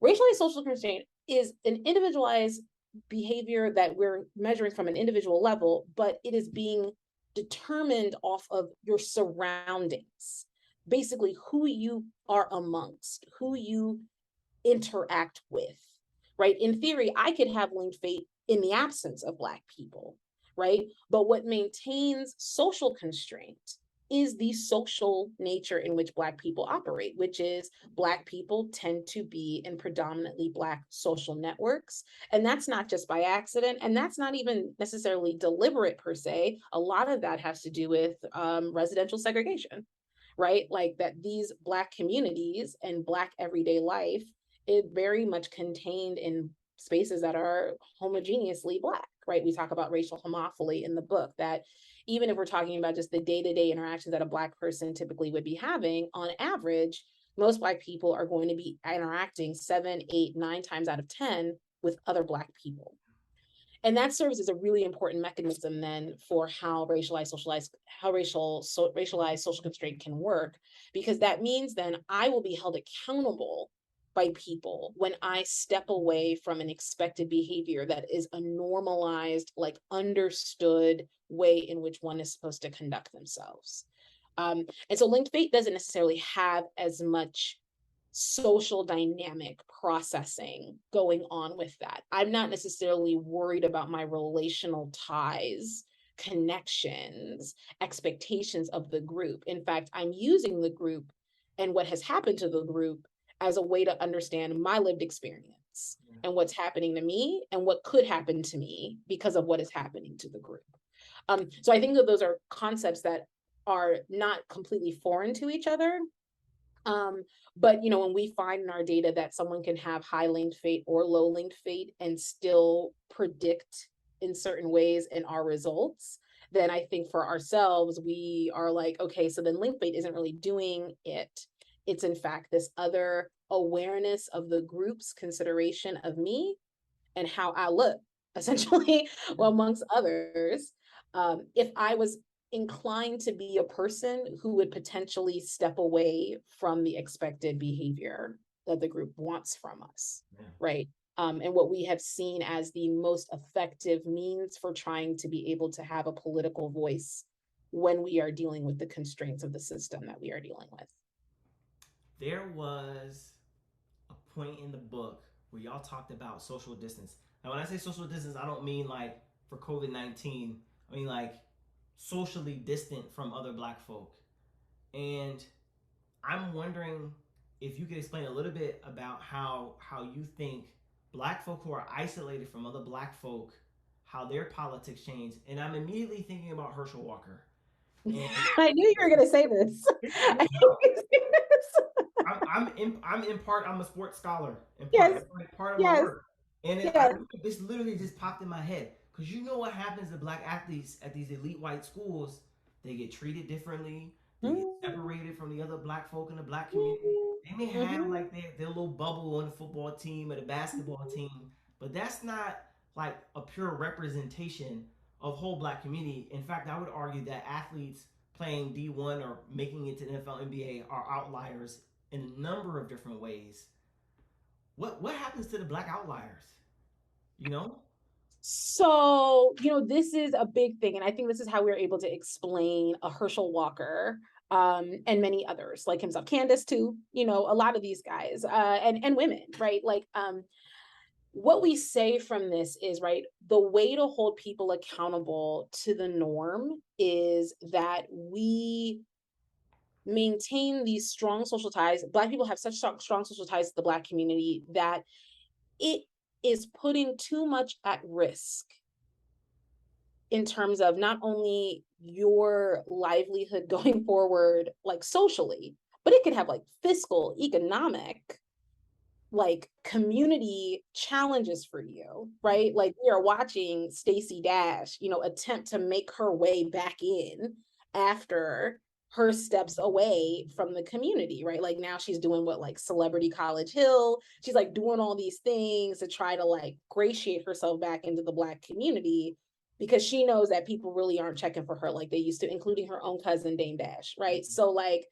Racialized social constraint is an individualized behavior that we're measuring from an individual level, but it is being determined off of your surroundings, basically who you are amongst, who you interact with, right? In theory, I could have linked fate in the absence of Black people, right? But what maintains social constraint is the social nature in which Black people operate, which is Black people tend to be in predominantly Black social networks. And that's not just by accident, and that's not even necessarily deliberate per se. A lot of that has to do with residential segregation, right? Like that these Black communities and Black everyday life is very much contained in spaces that are homogeneously Black, right? We talk about racial homophily in the book, that even if we're talking about just the day-to-day interactions that a Black person typically would be having, on average, most Black people are going to be interacting 7, 8, 9 times out of 10 with other Black people. And that serves as a really important mechanism then for how racialized social constraint can work, because that means then I will be held accountable by people when I step away from an expected behavior that is a normalized, like understood way in which one is supposed to conduct themselves. And so linked fate doesn't necessarily have as much social dynamic processing going on with that. I'm not necessarily worried about my relational ties, connections, expectations of the group. In fact, I'm using the group and what has happened to the group as a way to understand my lived experience and what's happening to me and what could happen to me because of what is happening to the group. So I think that those are concepts that are not completely foreign to each other. But when we find in our data that someone can have high linked fate or low linked fate and still predict in certain ways in our results, then I think for ourselves, we are like, okay, so then linked fate isn't really doing it. It's in fact this other awareness of the group's consideration of me and how I look, essentially, well, amongst others. If I was inclined to be a person who would potentially step away from the expected behavior that the group wants from us, right? And what we have seen as the most effective means for trying to be able to have a political voice when we are dealing with the constraints of the system that we are dealing with. There was a point in the book where y'all talked about social distance. Now, when I say social distance, I don't mean like for COVID-19. I mean like socially distant from other Black folk. And I'm wondering if you could explain a little bit about how you think Black folk who are isolated from other Black folk, how their politics change. And I'm immediately thinking about Herschel Walker. And I knew you were going to say this. I'm in part, I'm a sports scholar in part. Yes, It's like part of my yes, work. And yes. this literally just popped in my head. Because you know what happens to Black athletes at these elite white schools? They get treated differently. They get separated from the other Black folk in the Black community. They may have like their little bubble on the football team or the basketball team, but that's not like a pure representation of whole Black community. In fact, I would argue that athletes playing D1 or making it to the NFL, NBA are outliers in a number of different ways. What happens to the Black outliers? You know? So, this is a big thing. And I think this is how we're able to explain a Herschel Walker, and many others like himself, Candace too, a lot of these guys, and women, right? Like, what we say from this is, right, the way to hold people accountable to the norm is that we maintain these strong social ties. Black people have such strong social ties to the Black community that it is putting too much at risk in terms of not only your livelihood going forward, like socially, but it could have like fiscal, economic, like community challenges for you, right? Like we are watching Stacey Dash, attempt to make her way back in after her steps away from the community, right? Like now she's doing what, like Celebrity College Hill. She's like doing all these things to try to like gratiate herself back into the Black community. because she knows that people really aren't checking for her like they used to, including her own cousin Dame Dash, right? So like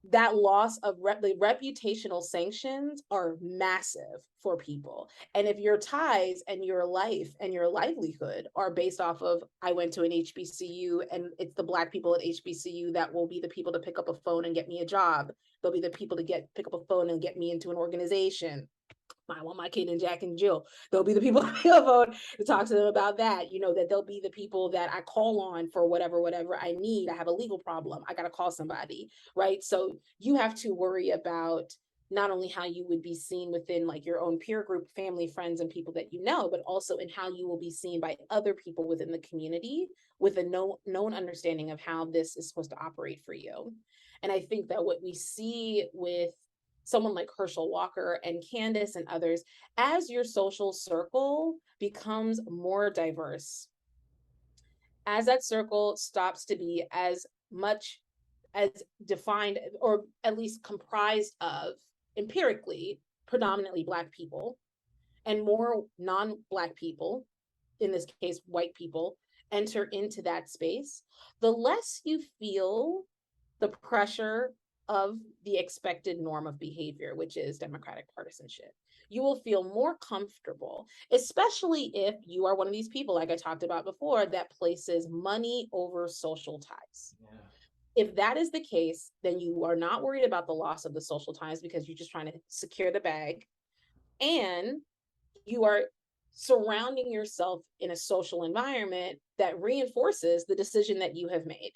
that loss of the reputational sanctions are massive for people. And if your ties and your life and your livelihood are based off of, I went to an HBCU and it's the Black people at HBCU that will be the people to pick up a phone and get me a job. They'll be the people to pick up a phone and get me into an organization. I want my kid and Jack and Jill. They'll be the people on the phone to talk to them about that. That they'll be the people that I call on for whatever I need. I have a legal problem. I got to call somebody, right? So you have to worry about not only how you would be seen within like your own peer group, family, friends, and people that you know, but also in how you will be seen by other people within the community with a known understanding of how this is supposed to operate for you. And I think that what we see with someone like Herschel Walker and Candace and others, as your social circle becomes more diverse, as that circle stops to be as much as defined or at least comprised of empirically predominantly Black people and more non-Black people, in this case white people, enter into that space, the less you feel the pressure of the expected norm of behavior, which is democratic partisanship. You will feel more comfortable, especially if you are one of these people, like I talked about before, that places money over social ties. Yeah. If that is the case, then you are not worried about the loss of the social ties because you're just trying to secure the bag. And you are surrounding yourself in a social environment that reinforces the decision that you have made,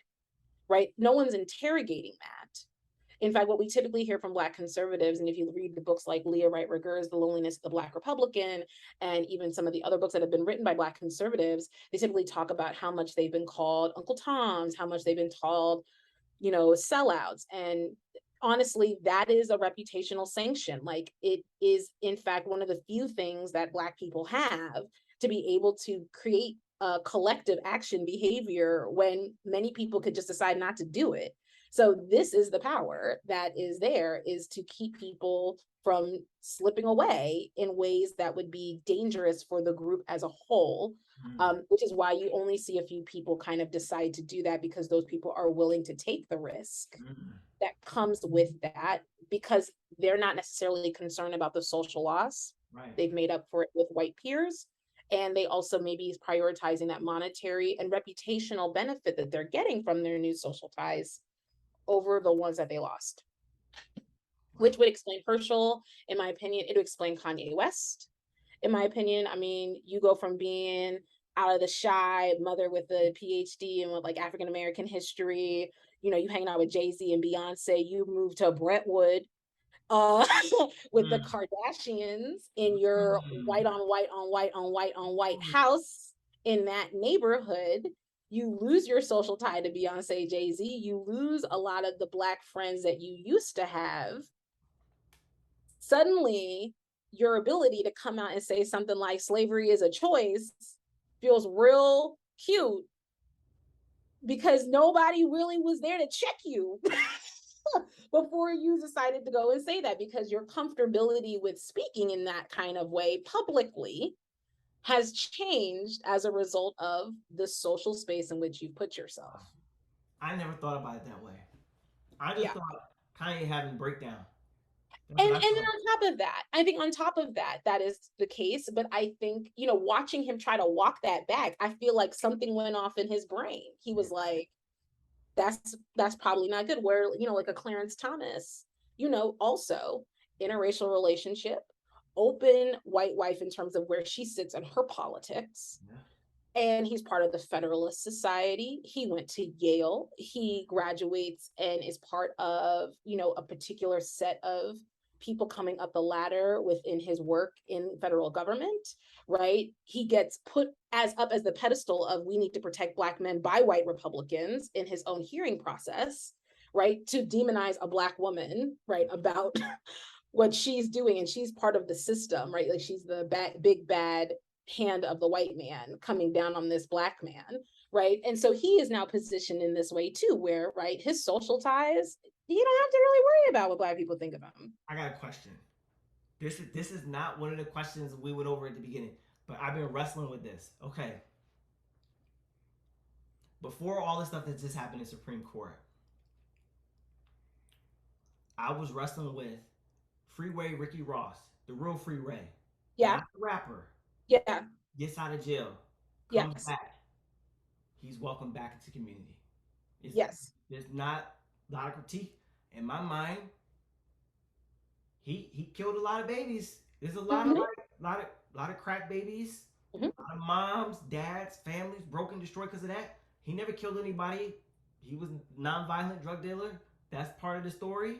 right? No one's interrogating that. In fact, what we typically hear from Black conservatives, and if you read the books like Leah Wright Rigueur's The Loneliness of the Black Republican, and even some of the other books that have been written by Black conservatives, they typically talk about how much they've been called Uncle Toms, how much they've been called, sellouts. And honestly, that is a reputational sanction. Like it is, in fact, one of the few things that Black people have to be able to create a collective action behavior when many people could just decide not to do it. So this is the power that is there, is to keep people from slipping away in ways that would be dangerous for the group as a whole. Which is why you only see a few people kind of decide to do that, because those people are willing to take the risk that comes with that, because they're not necessarily concerned about the social loss. Right. They've made up for it with white peers. And they also maybe is prioritizing that monetary and reputational benefit that they're getting from their new social ties over the ones that they lost, which would explain Herschel, in my opinion. It would explain Kanye West, in my opinion. I mean, you go from being out of the shy mother with a PhD and with like African American history, you hanging out with Jay-Z and Beyonce, you move to Brentwood uh with the Kardashians in your white on white on white on white on white house in that neighborhood. You lose your social tie to Beyonce, Jay-Z. You lose a lot of the Black friends that you used to have. Suddenly your ability to come out and say something like slavery is a choice feels real cute, because nobody really was there to check you before you decided to go and say that, because your comfortability with speaking in that kind of way publicly has changed as a result of the social space in which you put yourself. I never thought about it that way. I just Yeah. thought Kanye having breakdown. That's And what I then thought. on top of that, I think on top of that, that is the case. But I think, watching him try to walk that back, I feel like something went off in his brain. He was like, that's probably not good. Where, like a Clarence Thomas, also interracial relationship, open white wife in terms of where she sits in her politics. Yeah. And he's part of the Federalist Society. He went to Yale. He graduates and is part of, a particular set of people coming up the ladder within his work in federal government, right? He gets put up as the pedestal of, we need to protect Black men by white Republicans in his own hearing process, right? To demonize a Black woman, right? About what she's doing. And she's part of the system, right? Like she's the big bad hand of the white man coming down on this Black man, right? And so he is now positioned in this way too, where, right, his social ties, you don't have to really worry about what Black people think of him. I got a question. This is not one of the questions we went over at the beginning, but I've been wrestling with this. Okay, before all this stuff that just happened in Supreme Court, I was wrestling with Freeway Ricky Ross, the real Freeway, Yeah. not the rapper. Yeah. Gets out of jail, comes Yes. back. He's welcomed back into community. It's, Yes. there's not a lot of critique in my mind. He killed a lot of babies. There's a lot of Hmm. lot of crack babies, Hmm. a lot of moms, dads, families broken, destroyed because of that. He never killed anybody. He was a non-violent drug dealer. That's part of the story.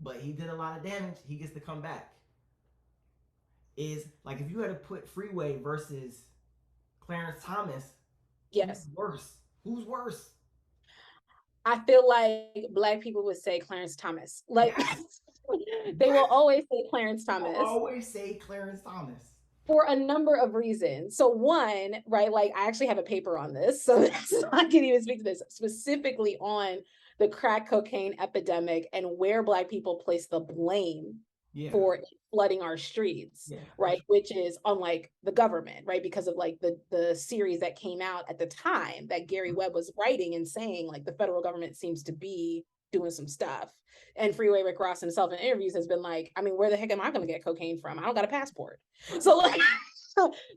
But he did a lot of damage. He gets to come back. Is like if you had to put Freeway versus Clarence Thomas, who's Yes. worse? Who's worse? I feel like Black people would say Clarence Thomas. Like Yes. they will Yes. always say Clarence People Thomas always say Clarence Thomas. for a number of reasons. So one, right, like I actually have a paper on this, so I can even speak to this specifically on the crack cocaine epidemic and where Black people place the blame Yeah. for flooding our streets, Yeah. right, which is unlike the government, right, because of like the series that came out at the time that Gary Webb was writing and saying like the federal government seems to be doing some stuff. And Freeway Rick Ross himself in interviews has been like, I mean, where the heck am I going to get cocaine from? I don't got a passport. So like,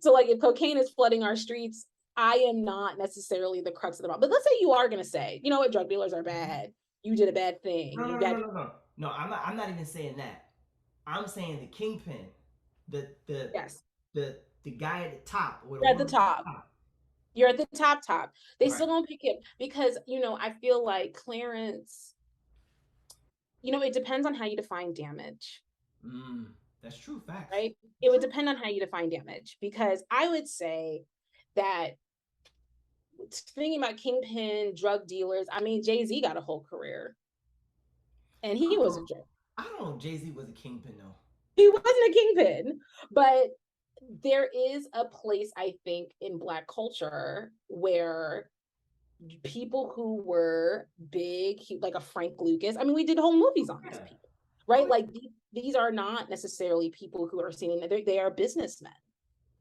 so like if cocaine is flooding our streets, I am not necessarily the crux of the problem. But let's say you are going to say, you know what, drug dealers are bad. You did a bad thing. No, You no, no, got no, no, no. No, I'm not even saying that. I'm saying the kingpin, the the yes, the guy at the top or the you're at the woman at top. the top. You're at the top. They Right. still don't pick it because I feel like Clarence. It depends on how you define damage. That's true. Facts. Right? It would True. depend on how you define damage because I would say that thinking about kingpin drug dealers, I mean, Jay-Z got a whole career and I he don't was know. a jerk. I don't know if Jay-Z was a kingpin though. He wasn't a kingpin, but there is a place, I think, in Black culture where people who were big, like a Frank Lucas, I mean, we did whole movies on these Yeah. people, Oh right? yeah. Like these are not necessarily people who are seen in, they are businessmen,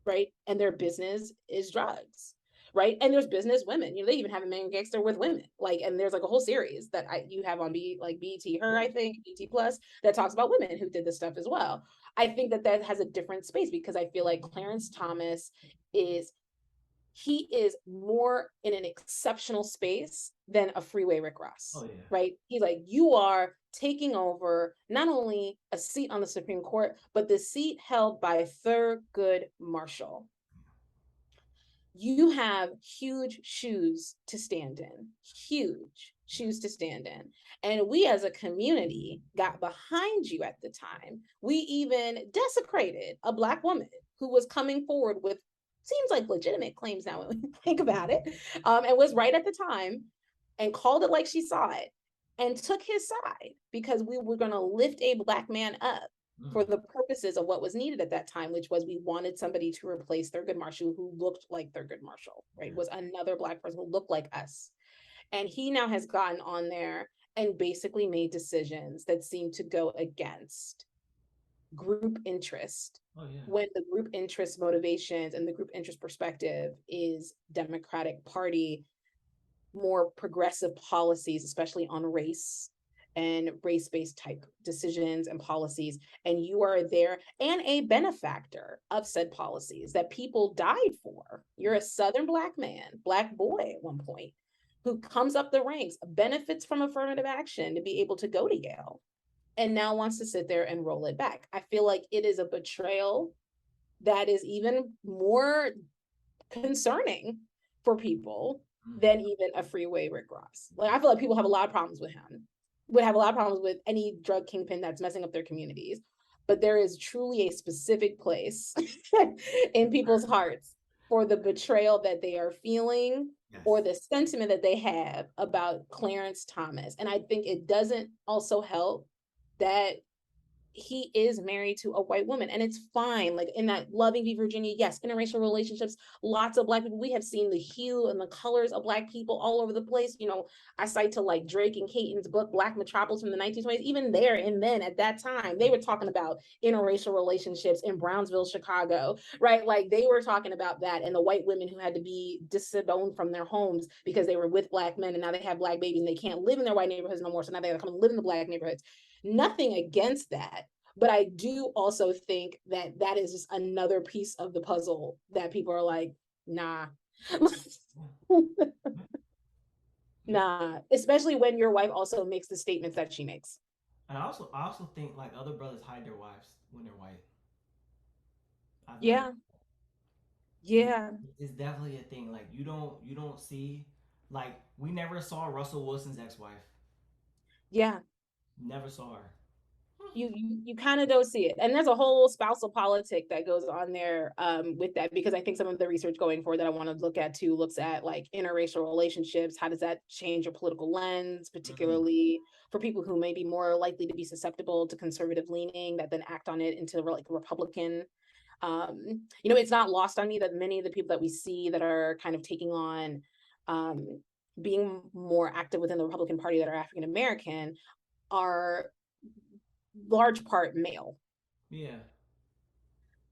right? And their business is drugs, right? And there's business women. They even have a main gangster with women, like, and there's like a whole series that you have on BET, her, Yeah. I think BET Plus, that talks about women who did this stuff as well. I think that has a different space because I feel like Clarence Thomas is he is more in an exceptional space than a Freeway Rick Oh Ross, yeah. right? He's like, you are taking over not only a seat on the Supreme Court, but the seat held by Thurgood Marshall. You have huge shoes to stand in, huge shoes to stand in. And we as a community got behind you at the time. We even desecrated a Black woman who was coming forward with seems like legitimate claims now when we think about it, and was right at the time and called it like she saw it and took his side because we were going to lift a Black man up for the purposes of what was needed at that time, which was we wanted somebody to replace Thurgood Marshall who looked like Thurgood Marshall, right? Yeah. Was another Black person who looked like us. And he now has gotten on there and basically made decisions that seem to go against group interest Oh yeah. when the group interest motivations and the group interest perspective is Democratic Party, more progressive policies, especially on race and race-based type decisions and policies, and you are there and a benefactor of said policies that people died for. You're a Southern Black man, Black boy at one point, who comes up the ranks, benefits from affirmative action to be able to go to Yale, and now wants to sit there and roll it back. I feel like it is a betrayal that is even more concerning for people than even a Freeway Rick Ross. Like I feel like people have a lot of problems with him, would have a lot of problems with any drug kingpin that's messing up their communities. But there is truly a specific place in people's hearts for the betrayal that they are feeling Yes. or the sentiment that they have about Clarence Thomas. And I think it doesn't also help that he is married to a white woman, and it's fine. Like in that Loving v. Virginia, yes, interracial relationships, lots of Black people. We have seen the hue and the colors of Black people all over the place. I cite to like Drake and Caton's book Black Metropolis from the 1920s. Even there and then at that time, they were talking about interracial relationships in Brownsville, Chicago, right? Like they were talking about that, and the white women who had to be disowned from their homes because they were with Black men, and now they have Black babies and they can't live in their white neighborhoods no more. So now they gotta come and live in the Black neighborhoods. Nothing against that. But I do also think that that is just another piece of the puzzle that people are like, nah. Nah, especially when your wife also makes the statements that she makes. And I also think like other brothers hide their wives when they're white. I've noticed Yeah, yeah, it's definitely a thing. Like you don't see, like we never saw Russell Wilson's ex-wife. yeah. Never saw her. You kind of don't see it, and there's a whole spousal politic that goes on there with that, because I think some of the research going forward that I want to look at too looks at like interracial relationships. How does that change your political lens, Mm-hmm. particularly for people who may be more likely to be susceptible to conservative leaning that then act on it into like Republican. It's not lost on me that many of the people that we see that are kind of taking on being more active within the Republican Party that are African American are large part male. Yeah.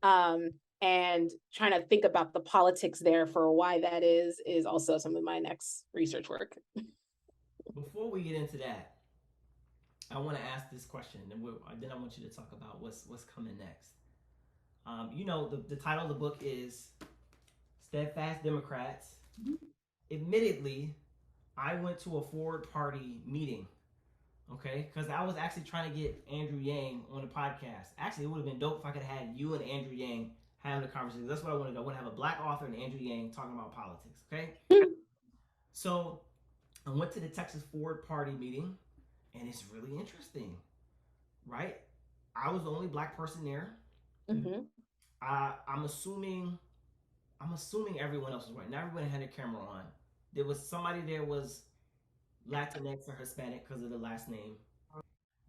um and trying to think about the politics there for why that is also some of my next research work. Before we get into that, I want to ask this question, and then I want you to talk about what's coming next. The title of the book is Steadfast Democrats. Admittedly, I went to a forward party meeting, okay? Because I was actually trying to get Andrew Yang on the podcast. Actually, it would have been dope if I could have had you and Andrew Yang having a conversation. That's what I wanted to do. I want to have a Black author and Andrew Yang talking about politics, okay? So I went to the Texas Forward Party meeting, and it's really interesting, right? I was the only Black person there. Mm-hmm. I'm assuming everyone else was white. Not everyone had a camera on. There was somebody there was Latinx or Hispanic because of the last name.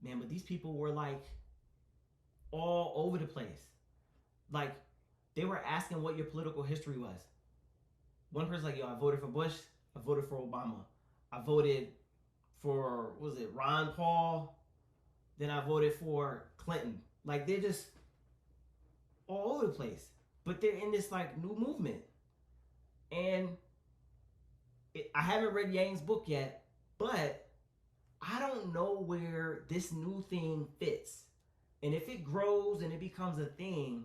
Man, but these people were like all over the place. Like they were asking what your political history was. One person's like, "Yo, I voted for Bush. I voted for Obama. I voted for what was it Ron Paul. Then I voted for Clinton." Like they're just all over the place. But they're in this like new movement, and I haven't read Yang's book yet, but I don't know where this new thing fits. And if it grows and it becomes a thing,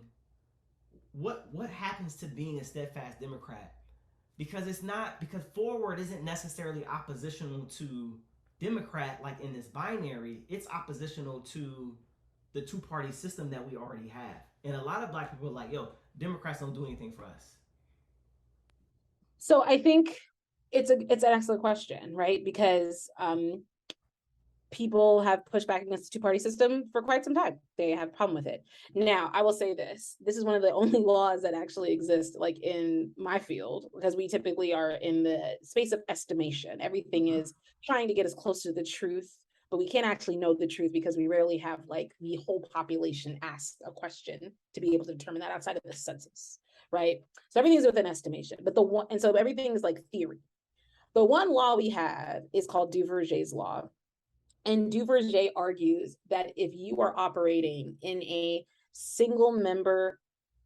what happens to being a steadfast Democrat? Because it's not because forward isn't necessarily oppositional to Democrat like in this binary. It's oppositional to the two-party system that we already have. And a lot of Black people are like, yo, Democrats don't do anything for us. So I think it's an excellent question, right? Because people have pushed back against the two-party system for quite some time. They have a problem with it. Now, I will say this is one of the only laws that actually exist like in my field, because we typically are in the space of estimation. Everything is trying to get as close to the truth, but we can't actually know the truth because we rarely have like the whole population ask a question to be able to determine that outside of the census, right? So everything is within estimation, but so everything is like theory. The one law we have is called Duverger's law. And Duverger argues that if you are operating in a single member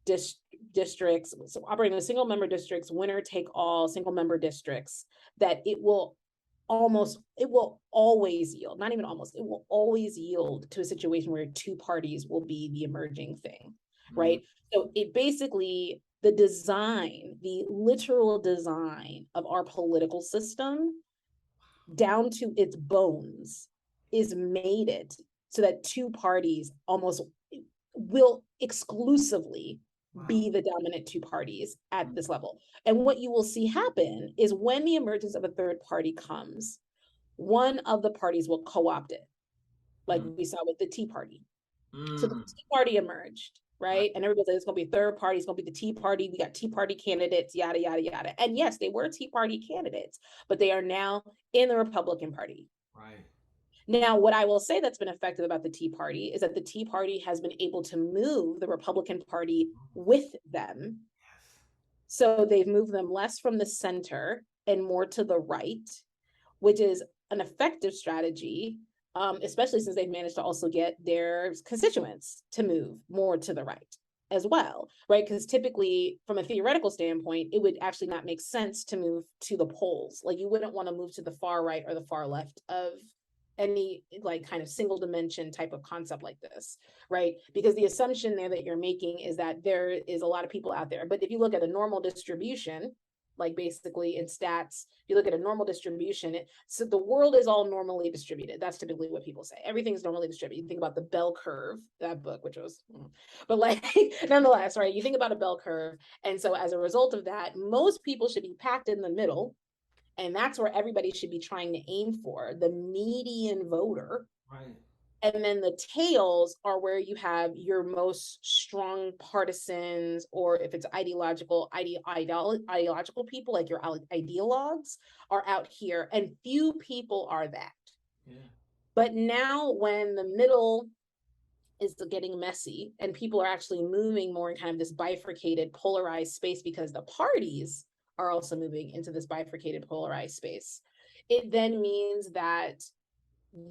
districts, so operating in a single member districts, winner take all single member districts, that it will always yield, not even almost, it will always yield to a situation where two parties will be the emerging thing, Mm. right? So it basically, the literal design of our political system down to its bones is made it so that two parties almost will exclusively Wow. be the dominant two parties at this level. And what you will see happen is when the emergence of a third party comes, one of the parties will co-opt it, like Mm. we saw with the Tea Party. So the Mm. Tea Party emerged, Right. right? And everybody's like, it's going to be a third party. It's going to be the Tea Party. We got Tea Party candidates, yada, yada, yada. And yes, they were Tea Party candidates, but they are now in the Republican Party. Right. Now, what I will say that's been effective about the Tea Party is that the Tea Party has been able to move the Republican Party with them. Yes. So they've moved them less from the center and more to the right, which is an effective strategy, especially since they've managed to also get their constituents to move more to the right as well, right? Because typically, from a theoretical standpoint, it would actually not make sense to move to the polls. Like you wouldn't want to move to the far right or the far left of any like kind of single dimension type of concept like this, right? Because the assumption there that you're making is that there is a lot of people out there. But if you look at a normal distribution, like basically in stats, if you look at a normal distribution, so the world is all normally distributed. That's typically what people say. Everything's normally distributed. You think about the bell curve, that book, which was, but like nonetheless, right? You think about a bell curve. And so as a result of that, most people should be packed in the middle. And that's where everybody should be trying to aim for the median voter. Right. And then the tails are where you have your most strong partisans, or if it's ideological people, like your ideologues are out here, and few people are that. Yeah. But now when the middle is getting messy and people are actually moving more in kind of this bifurcated, polarized space because the parties are also moving into this bifurcated, polarized space, it then means that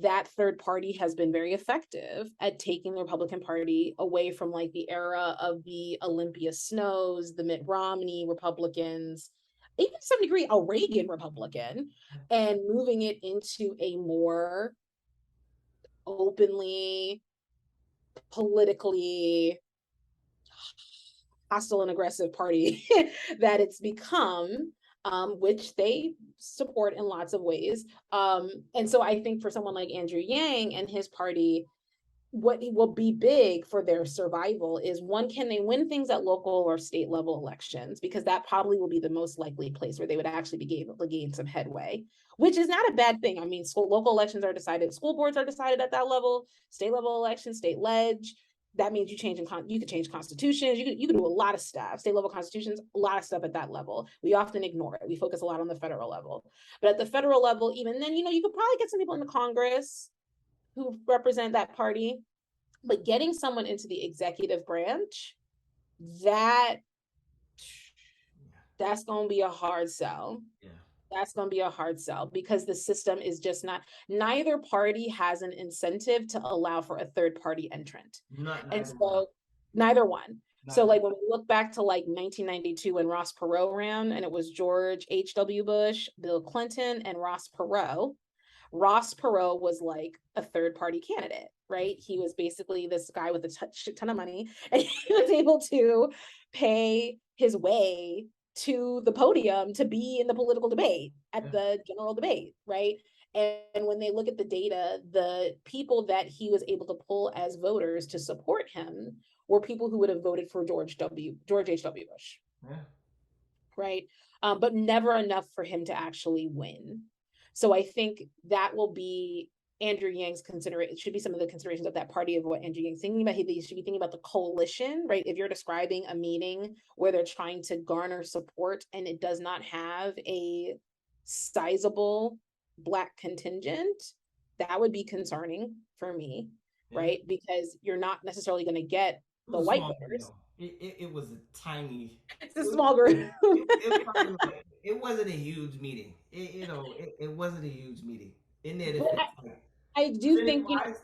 that third party has been very effective at taking the Republican Party away from like the era of the Olympia Snows, the Mitt Romney Republicans, even to some degree a Reagan Republican, and moving it into a more openly, politically hostile and aggressive party that it's become, which they support in lots of ways. And so I think for someone like Andrew Yang and his party, what will be big for their survival is one, can they win things at local or state level elections? Because that probably will be the most likely place where they would actually be able to gain some headway, which is not a bad thing. I mean, local elections are decided, school boards are decided at that level, state level elections, state ledge. That means you could change constitutions. You could do a lot of stuff. State level constitutions, a lot of stuff at that level. We often ignore it. We focus a lot on the federal level, but at the federal level, even then, you could probably get some people in the Congress who represent that party, but getting someone into the executive branch, that that's going to be a hard sell. Yeah. That's going to be a hard sell because the system is just not, neither party has an incentive to allow for a third party entrant. Not And neither one. so neither one. So Neither. like when we look back to like 1992 when Ross Perot ran, and it was George H.W. Bush, Bill Clinton, and Ross Perot. Ross Perot was like a third party candidate, right? He was basically this guy with a ton of money, and he was able to pay his way to the podium to be in the political debate at the general debate, right? And when they look at the data, the people that he was able to pull as voters to support him were people who would have voted for George H.W. Bush. Yeah. Right? But never enough for him to actually win. So I think that will be Andrew Yang's consideration. It should be some of the considerations of that party of what Andrew Yang's thinking about. He should be thinking about the coalition, right? If you're describing a meeting where they're trying to garner support and it does not have a sizable Black contingent, that would be concerning for me, right? Because you're not necessarily going to get the white voters. It was a tiny. It's a small group. It wasn't a huge meeting. It wasn't a huge meeting. In there, But I do think, wise,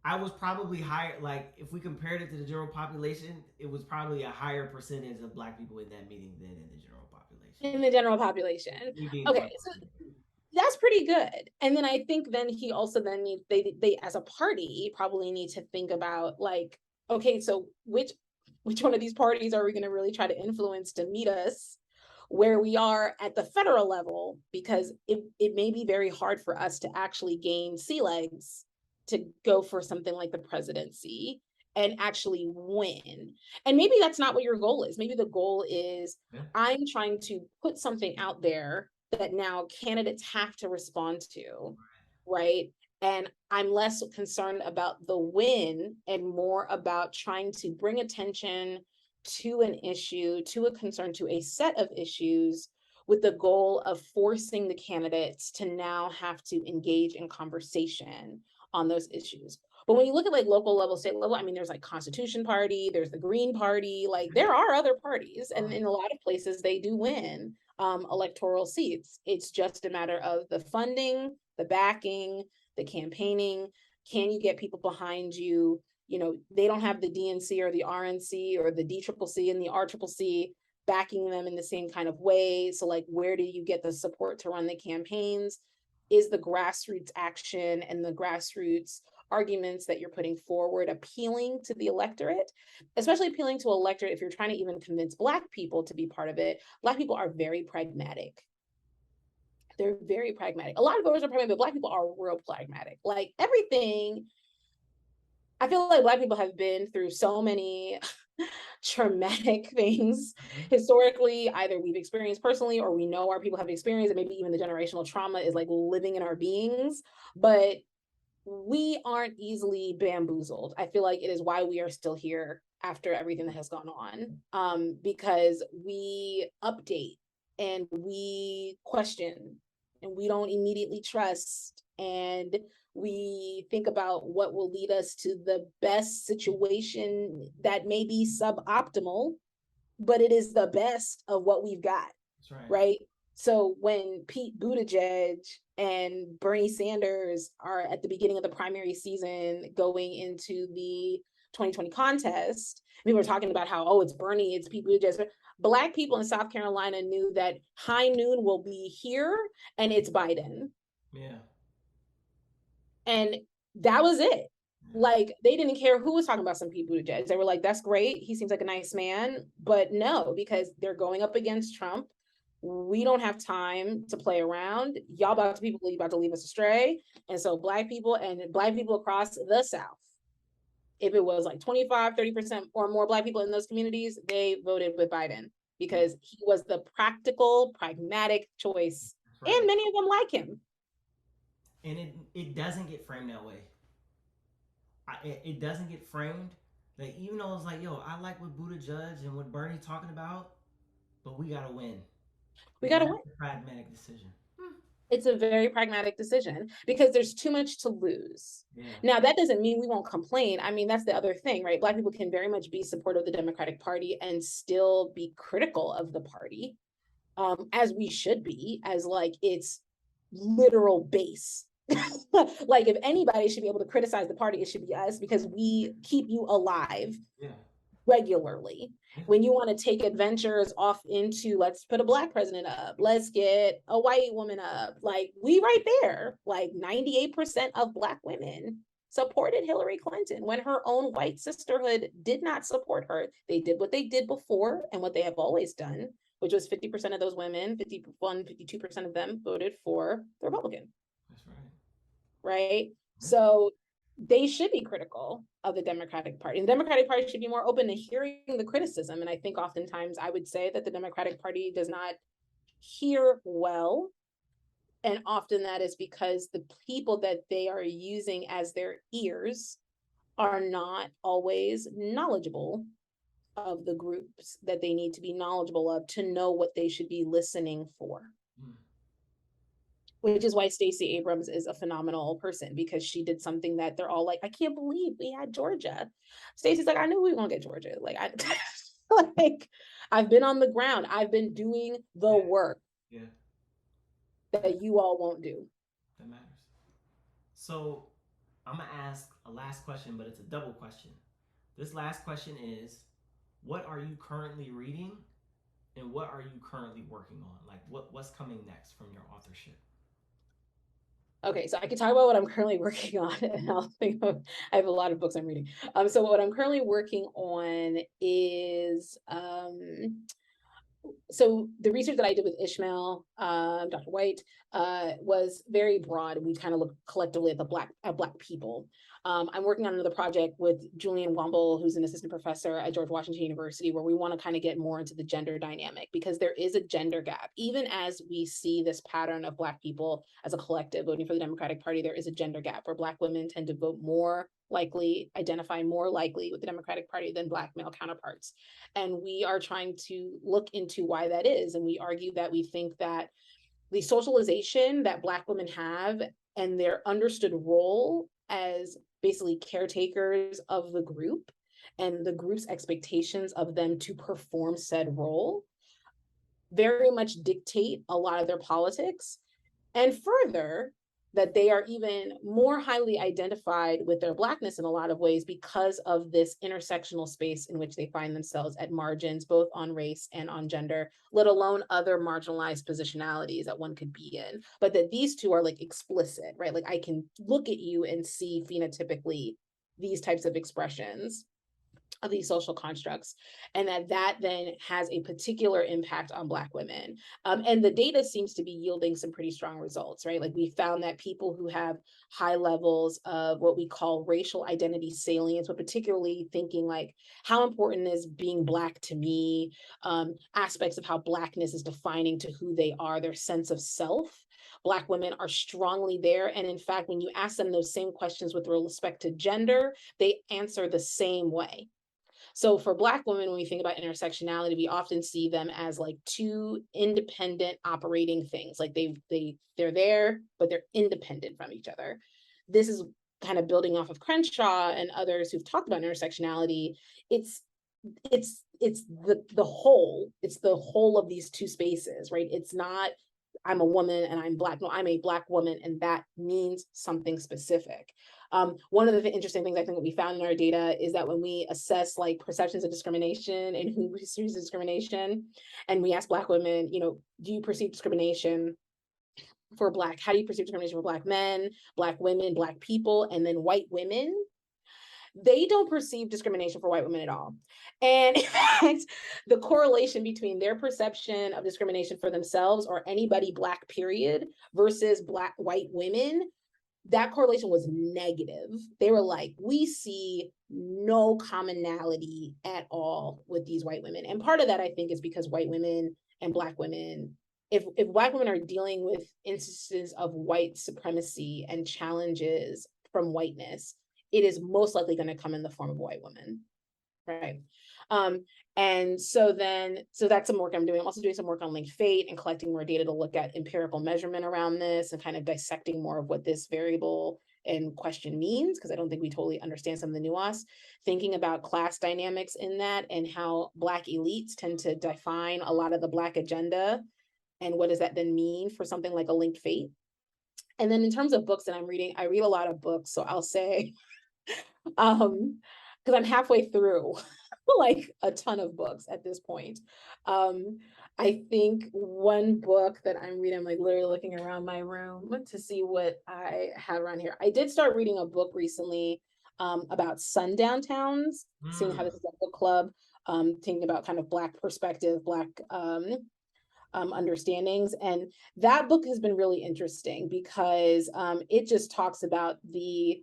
I was probably higher. Like if we compared it to the general population, it was probably a higher percentage of Black people in that meeting than in the general population. in the general population. Okay, so that's pretty good. And then I think then he also then needs, they as a party probably need to think about like, okay, so which one of these parties are we going to really try to influence to meet us where we are at the federal level? Because it may be very hard for us to actually gain sea legs to go for something like the presidency and actually win. And maybe that's not what your goal is. Maybe the goal is I'm trying to put something out there that now candidates have to respond to, right? And I'm less concerned about the win and more about trying to bring attention to an issue, to a concern, to a set of issues with the goal of forcing the candidates to now have to engage in conversation on those issues. But when you look at like local level, state level, I mean, there's like Constitution Party, there's the Green Party, like there are other parties, and in a lot of places they do win electoral seats. It's just a matter of the funding, the backing, the campaigning. Can you get people behind you? You know, they don't have the DNC or the RNC or the DCCC and the RCCC backing them in the same kind of way. So like, where do you get the support to run the campaigns? Is the grassroots action and the grassroots arguments that you're putting forward appealing to the electorate, especially appealing to electorate if you're trying to even convince Black people to be part of it? Black people are very pragmatic. They're very pragmatic. A lot of voters are pragmatic, but Black people are real pragmatic. Like everything, I feel like Black people have been through so many traumatic things historically. Either we've experienced personally or we know our people have experienced, and maybe even the generational trauma is like living in our beings. But we aren't easily bamboozled. I feel like it is why we are still here after everything that has gone on, because we update and we question and we don't immediately trust, and we think about what will lead us to the best situation that may be suboptimal, but it is the best of what we've got. That's right. Right? So when Pete Buttigieg and Bernie Sanders are at the beginning of the primary season going into the 2020 contest, we were talking about how, oh, it's Bernie, it's Pete Buttigieg. Black people in South Carolina knew that high noon will be here and it's Biden. Yeah. And that was it. Like, they didn't care who was talking about some Pete Buttigieg. They were like, that's great. He seems like a nice man. But no, because they're going up against Trump. We don't have time to play around. Y'all about to leave us astray. And so Black people across the South, if it was like 25, 30% or more Black people in those communities, they voted with Biden because he was the practical, pragmatic choice. Right. And many of them like him. And it doesn't get framed that way. It doesn't get framed. Like, even though it's like, yo, I like what Buttigieg and what Bernie talking about, but we gotta win. We gotta win. A pragmatic decision. It's a very pragmatic decision because there's too much to lose. Yeah. Now, that doesn't mean we won't complain. I mean, that's the other thing, right? Black people can very much be supportive of the Democratic Party and still be critical of the party, as we should be, as like its literal base. Like, if anybody should be able to criticize the party, it should be us, because we keep you alive regularly. When you want to take adventures off into, let's put a Black president up, let's get a white woman up, like, we right there. Like 98% of Black women supported Hillary Clinton when her own white sisterhood did not support her. They did what they did before and what they have always done, which was 50% of those women, 51, 52% of them voted for the Republican. That's right. Right? So they should be critical of the Democratic Party. And the Democratic Party should be more open to hearing the criticism. And I think oftentimes I would say that the Democratic Party does not hear well. And often that is because the people that they are using as their ears are not always knowledgeable of the groups that they need to be knowledgeable of to know what they should be listening for. Which is why Stacey Abrams is a phenomenal person, because she did something that they're all like, I can't believe we had Georgia. Stacey's like, I knew we were gonna get Georgia. Like, like, I've been on the ground. I've been doing the work that you all won't do. That matters. So I'm gonna ask a last question, but it's a double question. This last question is, what are you currently reading and what are you currently working on? Like, what's coming next from your authorship? Okay, so I can talk about what I'm currently working on, and I'll think of, I have a lot of books I'm reading. So what I'm currently working on is, so the research that I did with Ishmael, Dr. White, was very broad. We kind of look collectively at Black people. I'm working on another project with Julian Womble, who's an assistant professor at George Washington University, where we want to kind of get more into the gender dynamic, because there is a gender gap. Even as we see this pattern of Black people as a collective voting for the Democratic Party, there is a gender gap where Black women tend to vote more likely, identify more likely with the Democratic Party than Black male counterparts. And we are trying to look into why that is. And we argue that we think that the socialization that Black women have and their understood role as basically caretakers of the group and the group's expectations of them to perform said role very much dictate a lot of their politics. And further, that they are even more highly identified with their Blackness in a lot of ways because of this intersectional space in which they find themselves at margins, both on race and on gender, let alone other marginalized positionalities that one could be in. But that these two are like explicit, right? Like I can look at you and see phenotypically these types of expressions of these social constructs, and that then has a particular impact on Black women. And the data seems to be yielding some pretty strong results, right? Like we found that people who have high levels of what we call racial identity salience, but particularly thinking like, how important is being Black to me? Aspects of how Blackness is defining to who they are, their sense of self. Black women are strongly there. And in fact, when you ask them those same questions with respect to gender, they answer the same way. So for Black women, when we think about intersectionality, we often see them as like two independent operating things. Like they're there, but they're independent from each other. This is kind of building off of Crenshaw and others who've talked about intersectionality. It's the whole. It's the whole of these two spaces, right? It's not I'm a woman and I'm Black. No, I'm a Black woman, and that means something specific. One of the interesting things I think that we found in our data is that when we assess like perceptions of discrimination and who receives discrimination, and we ask Black women, do you perceive discrimination for Black? How do you perceive discrimination for Black men, Black women, Black people, and then white women? They don't perceive discrimination for white women at all. And in fact, the correlation between their perception of discrimination for themselves or anybody Black, period, versus Black white women, that correlation was negative. They were like, we see no commonality at all with these white women. And part of that, I think, is because white women and Black women, if Black women are dealing with instances of white supremacy and challenges from whiteness, it is most likely going to come in the form of a white woman, right? And so that's some work I'm doing. I'm also doing some work on linked fate and collecting more data to look at empirical measurement around this and kind of dissecting more of what this variable in question means, because I don't think we totally understand some of the nuance. Thinking about class dynamics in that and how Black elites tend to define a lot of the Black agenda, and what does that then mean for something like a linked fate. And then in terms of books that I'm reading, I read a lot of books, so I'll say because I'm halfway through like a ton of books at this point. I think one book that I'm reading, I'm like literally looking around my room to see what I have around here. I did start reading a book recently about sundown towns, seeing how this is a book club, thinking about kind of Black perspective, Black understandings. And that book has been really interesting because it just talks about the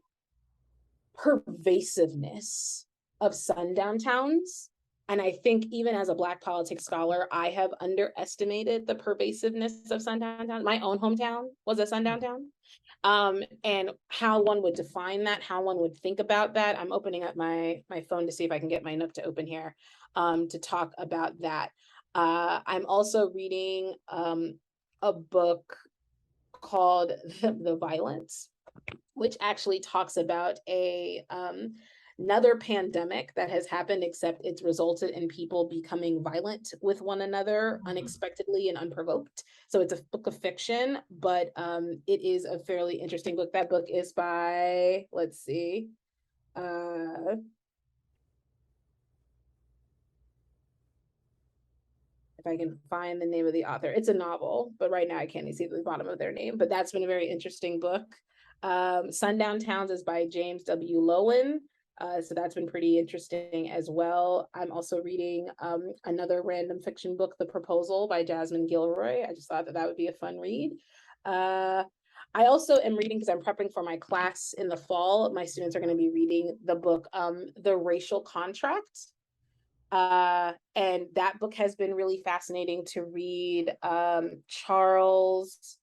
pervasiveness of sundown towns. And I think even as a Black politics scholar, I have underestimated the pervasiveness of sundown towns. My own hometown was a sundown town. And how one would define that, how one would think about that. I'm opening up my phone to see if I can get my Nook to open here to talk about that. I'm also reading a book called The Violence, which actually talks about another pandemic that has happened, except it's resulted in people becoming violent with one another unexpectedly and unprovoked. So it's a book of fiction, but it is a fairly interesting book. That book is by, let's see, if I can find the name of the author. It's a novel, but right now I can't even see the bottom of their name, but that's been a very interesting book. Sundown Towns is by James W. Lowen. So that's been pretty interesting as well. I'm also reading another random fiction book, The Proposal by Jasmine Gilroy. I just thought that would be a fun read. I also am reading, because I'm prepping for my class in the fall, my students are going to be reading the book, The Racial Contract. And that book has been really fascinating to read. Charles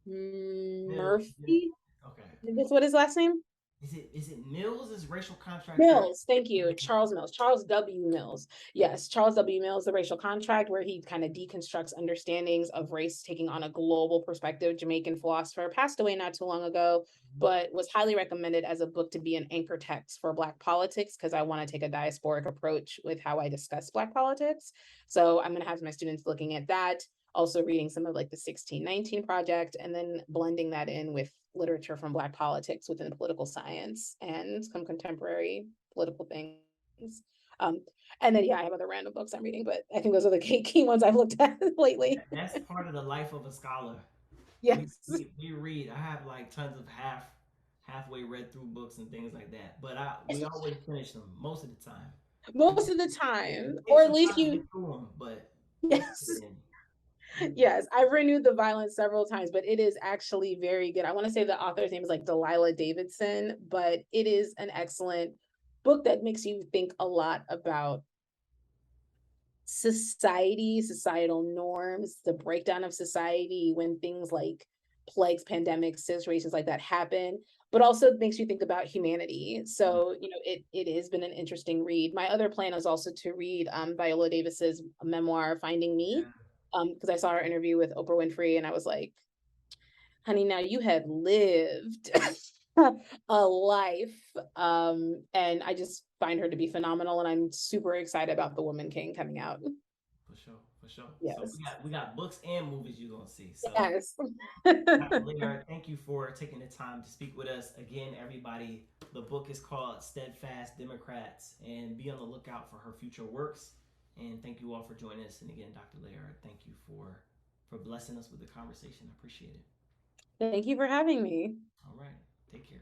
Murphy. Okay. Is this what his last name? Is it Mills? Is racial contract theory? Mills, thank you. Charles Mills, Charles W. Mills. Yes, Charles W. Mills, The Racial Contract, where he kind of deconstructs understandings of race, taking on a global perspective. Jamaican philosopher, passed away not too long ago, but was highly recommended as a book to be an anchor text for Black politics because I want to take a diasporic approach with how I discuss Black politics. So I'm going to have my students looking at that, also reading some of like the 1619 Project, and then blending that in with literature from Black politics within political science and some contemporary political things. Um, and then, yeah, I have other random books I'm reading, but I think those are the key ones I've looked at lately. That's part of the life of a scholar. We, Yes. we we read. I have like tons of halfway read through books and things like that. But we always finish them most of the time. It, Most of the time, it or takes at some least time to you, get through them, but we yes. get in. Yes, I've renewed The Violence several times, but it is actually very good. I want to say the author's name is like Delilah Davidson, but it is an excellent book that makes you think a lot about society, societal norms, the breakdown of society when things like plagues, pandemics, situations like that happen, but also makes you think about humanity. So, it has been an interesting read. My other plan is also to read Viola Davis's memoir, Finding Me, Yeah, because I saw her interview with Oprah Winfrey and I was like, honey, now you have lived a life. And I just find her to be phenomenal. And I'm super excited about The Woman King coming out. for sure, for sure. So Yes. we got books and movies you're gonna see. So Yes. Dr. Laird, thank you for taking the time to speak with us. Again, everybody, the book is called Steadfast Democrats, and be on the lookout for her future works. And thank you all for joining us. And again, Dr. Laird, thank you for blessing us with the conversation. I appreciate it. Thank you for having me. All right, take care.